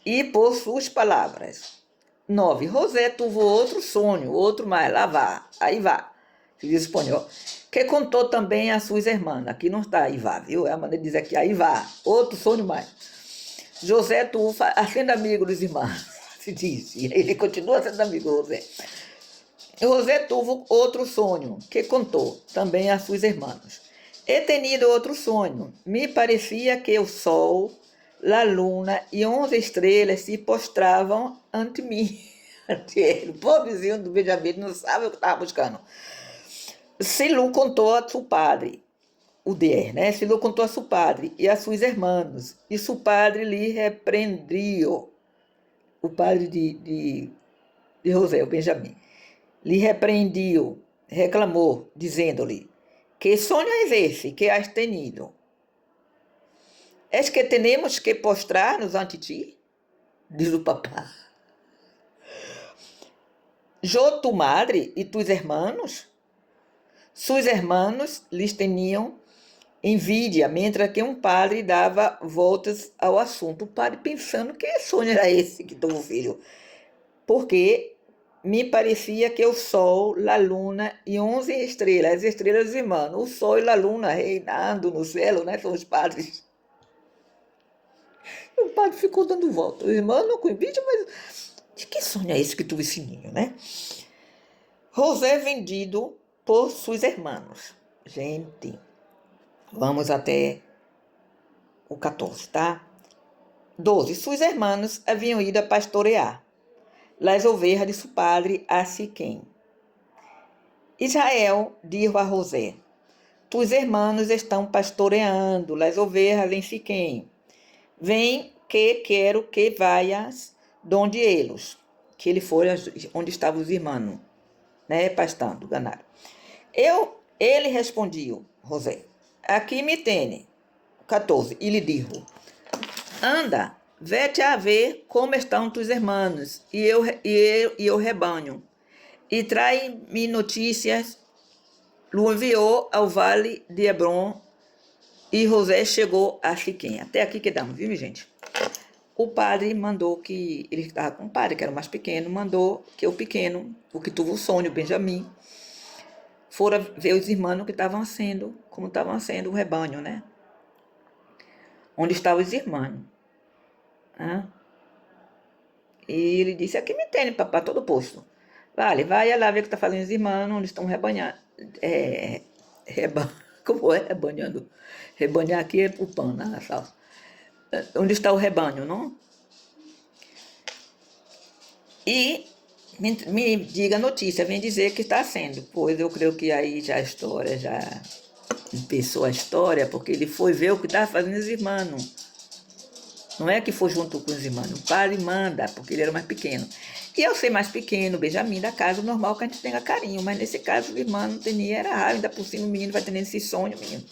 e por suas palavras. 9. José teve outro sonho, outro mais, lá vá, aí vá, se diz espanhol, que contou também a suas irmãs. Aqui não está aí vá, viu? É a maneira de dizer aqui, aí vá, outro sonho mais. José teve, sendo amigo dos irmãos, se diz, e ele continua sendo amigo, José. José teve outro sonho, que contou também a suas irmãs. He tenido outro sonho, me parecia que o sol a luna e 11 estrelas se postravam ante mim. Ante ele. O pobrezinho do Benjamim não sabe o que estava buscando. Silu contou a seu padre, o der, né? Silu contou a seu padre e a seus irmãos, e seu padre lhe repreendiu, o padre de José, o Benjamim, lhe repreendiu, reclamou, dizendo-lhe: Que sonho é esse que has tenido? És que temos que postrar-nos ante ti? Diz o papá. Yo tu madre e tus hermanos? Sus hermanos lhes tinham envidia, mientras que um padre dava voltas ao assunto. O padre pensando que sonho era esse que teve o filho. Porque me parecia que o sol, a luna e 11 estrelas, as estrelas irmãs, o sol e a luna reinando no céu, né? São os padres. E o padre ficou dando volta. O irmão não com envidia, mas de que sonho é esse que tuvo esse ninho, né? José vendido por seus irmãos. Gente, vamos até o 14, tá? 12. Seus irmãos haviam ido a pastorear as ovelhas de seu padre a Siquém. Israel disse a José: Tus irmãos estão pastoreando as ovelhas em Siquém. Vem que quero que vayas donde eles. Que ele foi onde estavam os irmãos, né, pastando ganado. Ele respondeu, José: Aqui me tem. 14. E lhe disse: Anda, vete a ver como estão tus irmãos e eu rebanho, e trai-me notícias. Lo enviou ao vale de Hebron e José chegou a Siquém. Até aqui que damos, viu, gente? O padre mandou que, ele estava com o padre, que era o mais pequeno, mandou que o pequeno, o que teve o sonho, Benjamim, fora ver os irmãos que estavam sendo, como estavam sendo o rebanho, né? Onde estavam os irmãos. Né? E ele disse: Aqui me tem, papá, todo posto. Vale, vai lá ver o que está fazendo os irmãos, onde estão rebanhando. Como é rebanhando? Rebanhar aqui é o pão, na salsa. Onde está o rebanho, não? E me diga a notícia, vem dizer que está sendo. Pois eu creio que aí já a história, já pensou a história, porque ele foi ver o que estava fazendo os irmãos. Não é que foi junto com os irmãos, o padre manda, porque ele era mais pequeno. E ao ser mais pequeno, Benjamim da casa, normal que a gente tenha carinho, mas nesse caso o irmão não tinha, era raro, ainda por cima o menino vai tendo esse sonho, menino.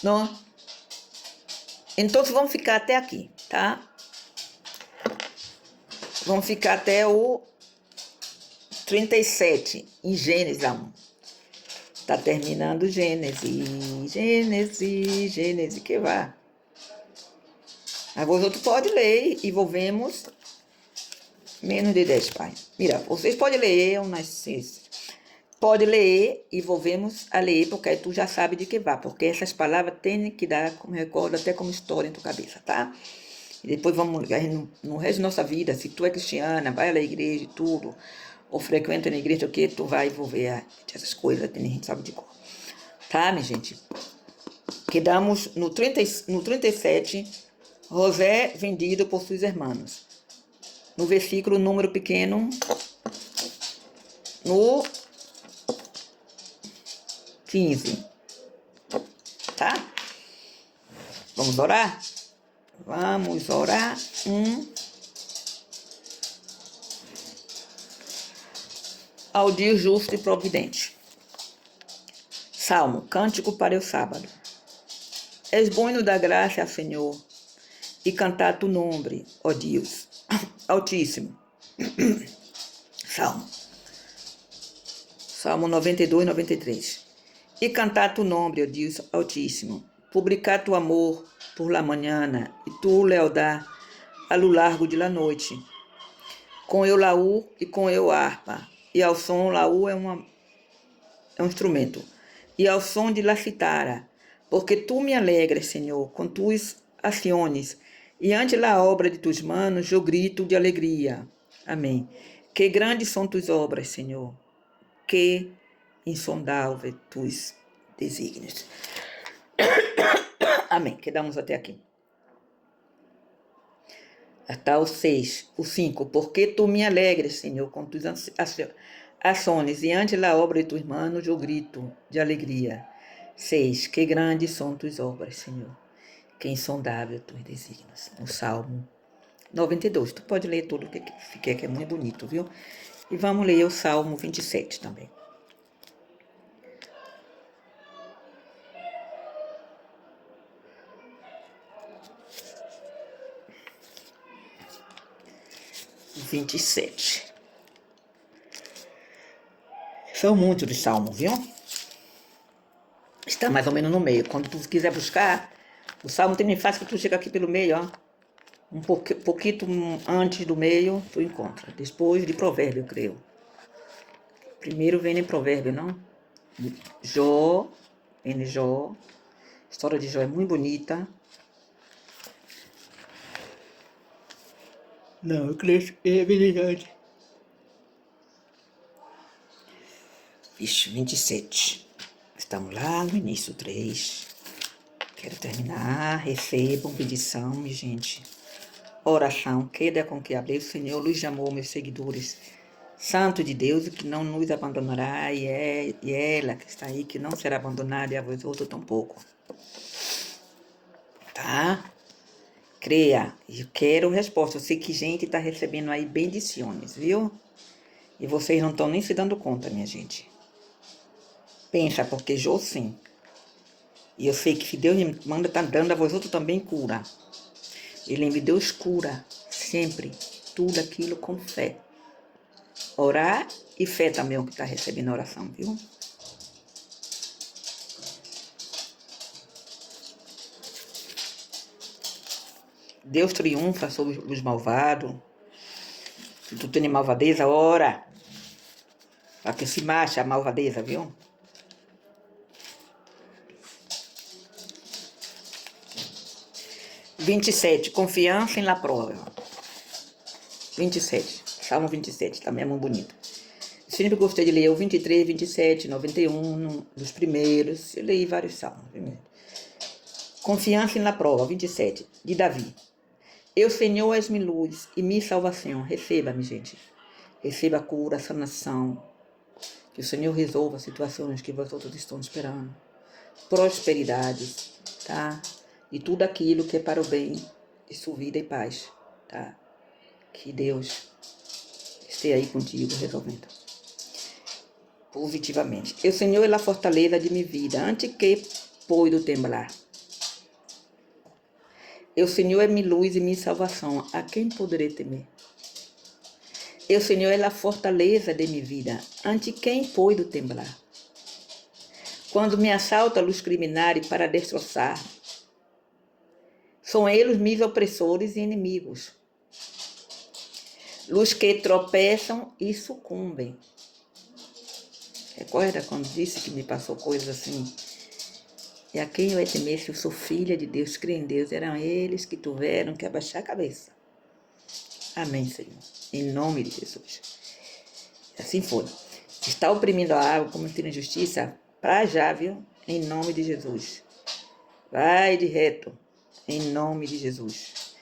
Não? Então vamos ficar até aqui, tá? Vamos ficar até o 37, em Gênesis 1. Tá terminando Gênesis, que vai. Mas vocês podem ler e volvemos menos de 10, pai. Mira, vocês podem ler, eu nasci. Pode ler e volvemos a ler, porque aí tu já sabe de que vai. Porque essas palavras tem que dar como recordo, até como história em tua cabeça, tá? E depois vamos, no resto da nossa vida, se tu é cristiana, vai à igreja e tudo, ou frequenta na igreja, o que tu vai envolver essas coisas, a gente sabe de cor. Tá, minha gente? Quedamos no 37, José vendido por seus irmãos. No versículo número pequeno, no 15. Tá? Vamos orar? Vamos orar. Ao dia justo e providente. Salmo, cântico para o sábado. És bueno da graça, Senhor, e cantar tu nome, ó Deus Altíssimo. Salmo 92, 93. E cantar tu nome, ó Deus Altíssimo, publicar tu amor por la manhã e tu lealdade a lo largo de la noite. Com eu laú e com eu harpa, e ao som laú é um instrumento, e ao som de la citara, porque tu me alegras, Senhor, com tuas ações, e ante la obra de tus manos eu grito de alegria. Amém. Que grandes são tuas obras, Senhor, que insondável tus desígnios. Amém. Quedamos até aqui. Está o 6, o 5. Porque tu me alegres, Senhor, com tus ações, e ante a obra de tuas manos eu grito de alegria. 6. Que grandes são tuas obras, Senhor. Que insondável tuas desígnios. O Salmo 92. Tu pode ler tudo que quer, que é muito bonito, viu? E vamos ler o Salmo 27 também. São muitos de salmo, viu? Está mais ou menos no meio. Quando tu quiser buscar, o salmo tem fácil que tu chega aqui pelo meio, ó. Um pouquinho antes do meio, tu encontra. Depois de provérbio, eu creio. Primeiro vem em provérbio, não? Jó, vem Jó. A história de Jó é muito bonita. Não, eu creio que é brilhante. Vixe, 27. Estamos lá no início, 3. Quero terminar. Recebam bendição, minha gente. Oração. Queda com que abrei o Senhor, luz de amor, meus seguidores. Santo de Deus, que não nos abandonará, e ela que está aí, que não será abandonada, e a vós outros tampouco. Tá? Creia. Eu quero resposta. Eu sei que gente está recebendo aí bendições, viu? E vocês não estão nem se dando conta, minha gente. Pensa, porque Jô sim. E eu sei que se Deus me manda, tá dando a vós outros também cura. Ele me Deus cura sempre. Tudo aquilo com fé. Orar e fé também é o que está recebendo a oração, viu? Deus triunfa sobre os malvados. Se tu tem malvadeza, ora. Para que se marche a malvadeza, viu? Confiança em la prova. 27. Salmo 27, também é muito bonito. Eu sempre gostei de ler o 23, 27, 91, dos primeiros. Eu leio vários salmos. Confiança em la prova, 27, de Davi. Eu, Senhor, és minha luz e minha salvação. Receba-me, gente. Receba a cura, a sanação. Que o Senhor resolva situações que vocês outros estão esperando. Prosperidade, tá? E tudo aquilo que é para o bem de sua vida e paz, tá? Que Deus esteja aí contigo resolvendo. Positivamente. O Senhor é a fortaleza de minha vida, antes que puedo temblar. O Senhor é minha luz e minha salvação, a quem poderei temer? O Senhor é a fortaleza de minha vida, ante quem puedo temblar? Quando me assalta os criminais para destroçar, são eles meus opressores e inimigos, os que tropeçam e sucumbem. Recorda quando disse que me passou coisas assim? E a quem eu temer, se eu sou filha de Deus, creio em Deus, eram eles que tiveram que abaixar a cabeça. Amém, Senhor. Em nome de Jesus. Assim foi. Está oprimindo a água, cometendo injustiça, para já, viu? Em nome de Jesus. Vai de reto. Em nome de Jesus.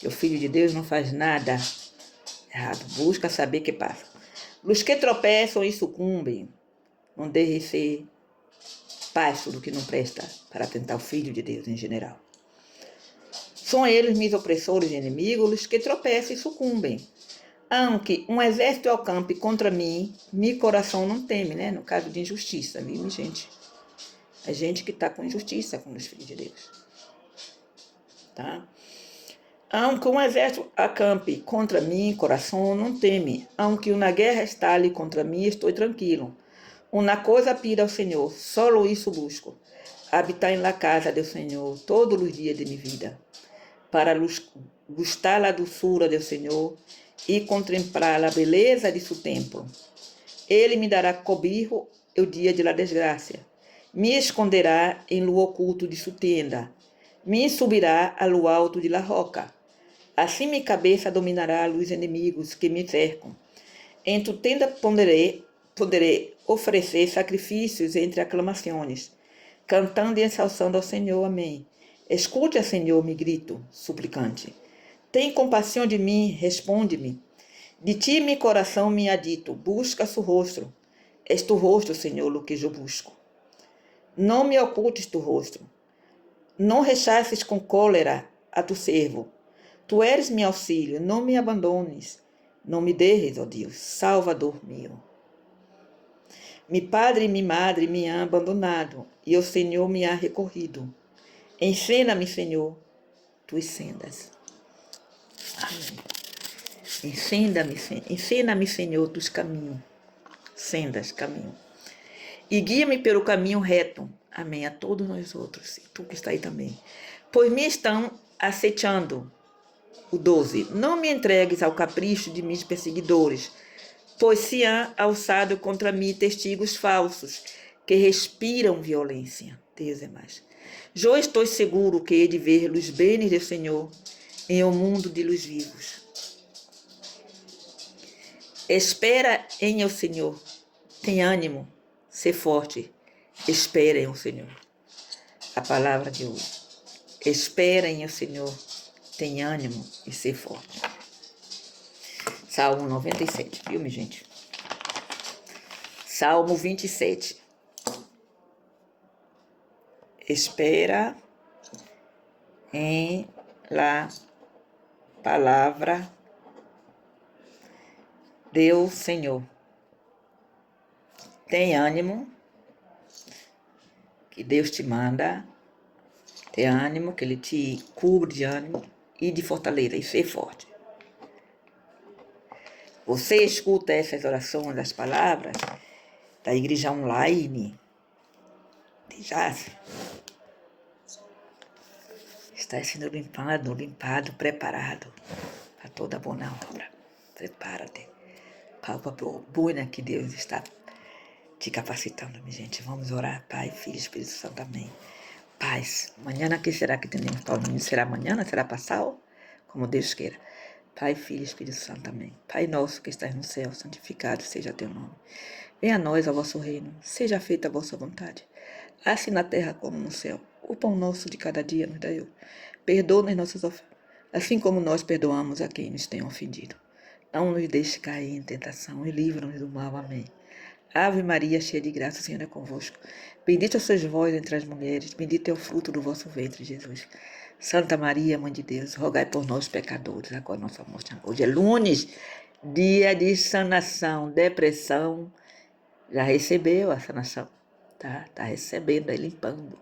Que o Filho de Deus não faz nada errado. Busca saber o que passa. Os que tropeçam e sucumbem, não deixem ser passo do que não presta para tentar o Filho de Deus em geral. São eles meus opressores e inimigos, os que tropeçam e sucumbem. Aunque um exército acampe contra mim, meu coração não teme, né? No caso de injustiça, viu, gente? É gente que está com injustiça com os filhos de Deus. Tá? Aunque um exército acampe contra mim, coração não teme. Aunque uma guerra estale contra mim, estou tranquilo. Uma coisa pido ao Senhor, só isso busco. Habitar em la casa do Senhor todos os dias de minha vida. Para gustar a doçura do Senhor e contemplar a beleza de seu templo. Ele me dará cobijo o dia de la desgraça. Me esconderá em lo oculto de sua tenda. Me subirá a lo alto de la roca. Assim minha cabeça dominará os inimigos que me cercam. Em tu tenda poderei oferecer sacrifícios entre aclamações, cantando e ensalçando ao Senhor. Amém. Escuta, Senhor, me grito, suplicante. Tem compaixão de mim, responde-me. De ti meu coração me adito, busca su rosto. És tu rosto, Senhor, o que eu busco. Não me ocultes tu rosto. Não rechaces com cólera a tu servo. Tu eres meu auxílio, não me abandones. Não me derres, ó Deus, Salvador meu. Mi padre e minha madre me han abandonado, e o Senhor me ha recorrido. Ensina-me, Senhor, tuas sendas. Amém. Ensina-me, Senhor, tus caminhos. Sendas, caminho. E guia-me pelo caminho reto. Amém. A todos nós outros, e tu que está aí também. Pois me estão acechando. O 12. Não me entregues ao capricho de meus perseguidores, pois se há alçado contra mim testigos falsos, que respiram violência. Deus é mais. Eu estou seguro que hei de ver os bens do Senhor em um mundo de luz vivos. Espera em o Senhor, tem ânimo, ser forte, espera em o Senhor. A palavra de hoje. Espera em o Senhor, tem ânimo e ser forte. Salmo 97, viu, minha gente? Salmo 27. Espera em la palavra do Senhor. Tem ânimo, que Deus te manda. Tem ânimo, que Ele te cubre de ânimo e de fortaleza e ser forte. Você escuta essas orações, das palavras da igreja online de Jazz. Está sendo limpado, preparado para toda boa obra. Prepara-te. Palpa boa que Deus está te capacitando, minha gente. Vamos orar, Pai, Filho e Espírito Santo, amém. Paz. Amanhã que será que temos Paulinho? Será amanhã? Será passado? Como Deus queira. Pai, Filho e Espírito Santo, amém. Pai nosso que estás no céu, santificado seja teu nome. Venha a nós ao vosso reino, seja feita a vossa vontade, assim na terra como no céu. O pão nosso de cada dia nos dai hoje. Perdoa-nos nossas ofensas, assim como nós perdoamos a quem nos tem ofendido. Não nos deixe cair em tentação e livra-nos do mal. Amém. Ave Maria, cheia de graça, o Senhor é convosco. Bendita sois vós entre as mulheres, bendito é o fruto do vosso ventre, Jesus. Santa Maria, Mãe de Deus, rogai por nós, pecadores, agora nossa morte. Hoje é lunes, dia de sanação, depressão. Já recebeu a sanação, tá? Tá recebendo, aí limpando.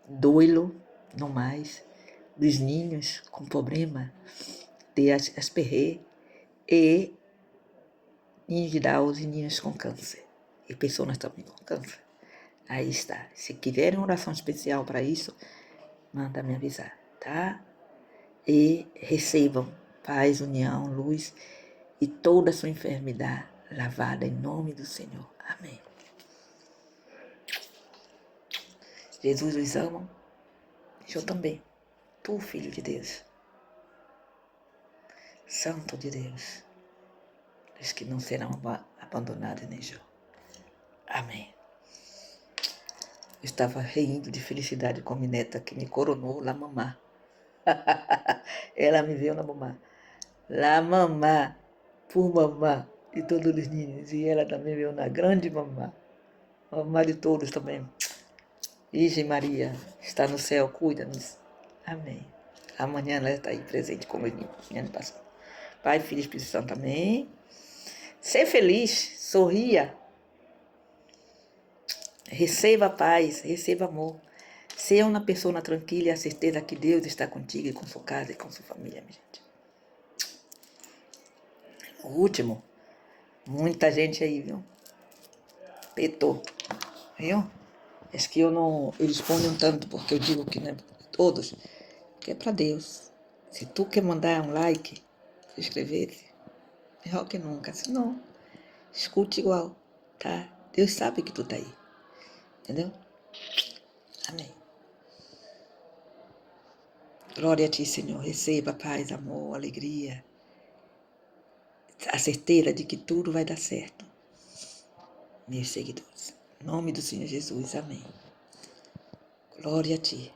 Doilo, não mais. Dos ninhos com problema de Asperger e ninhos de Down e ninhos com câncer. E pessoas também com câncer. Aí está. Se quiserem oração especial para isso, manda me avisar, tá? E recebam paz, união, luz e toda a sua enfermidade lavada em nome do Senhor. Amém. Jesus os ama. Eu também. Tu, Filho de Deus. Santo de Deus. Os que não serão abandonados nem eu. Amém. Eu estava rindo de felicidade com a minha neta que me coronou lá mamá. Ela me viu na mamá. Lá mamá, por mamá de todos os ninhos. E ela também veio na grande mamá. Mamá de todos também. Virgem Maria, está no céu, cuida-nos. Amém. Amanhã ela está aí presente como ano passado. Pai, Filho e Espírito Santo, amém. Ser feliz, sorria. Receba paz, receba amor. Seja uma pessoa tranquila e a certeza que Deus está contigo e com sua casa e com sua família, minha gente. O último, muita gente aí, viu? Petou, viu? Acho que eu não respondo tanto porque eu digo que não é para todos, que é para Deus. Se tu quer mandar um like, se inscrever, melhor que nunca. Se não, escute igual, tá? Deus sabe que tu tá aí. Entendeu? Amém. Glória a ti, Senhor. Receba paz, amor, alegria. A certeza de que tudo vai dar certo. Meus seguidores. Em nome do Senhor Jesus. Amém. Glória a ti.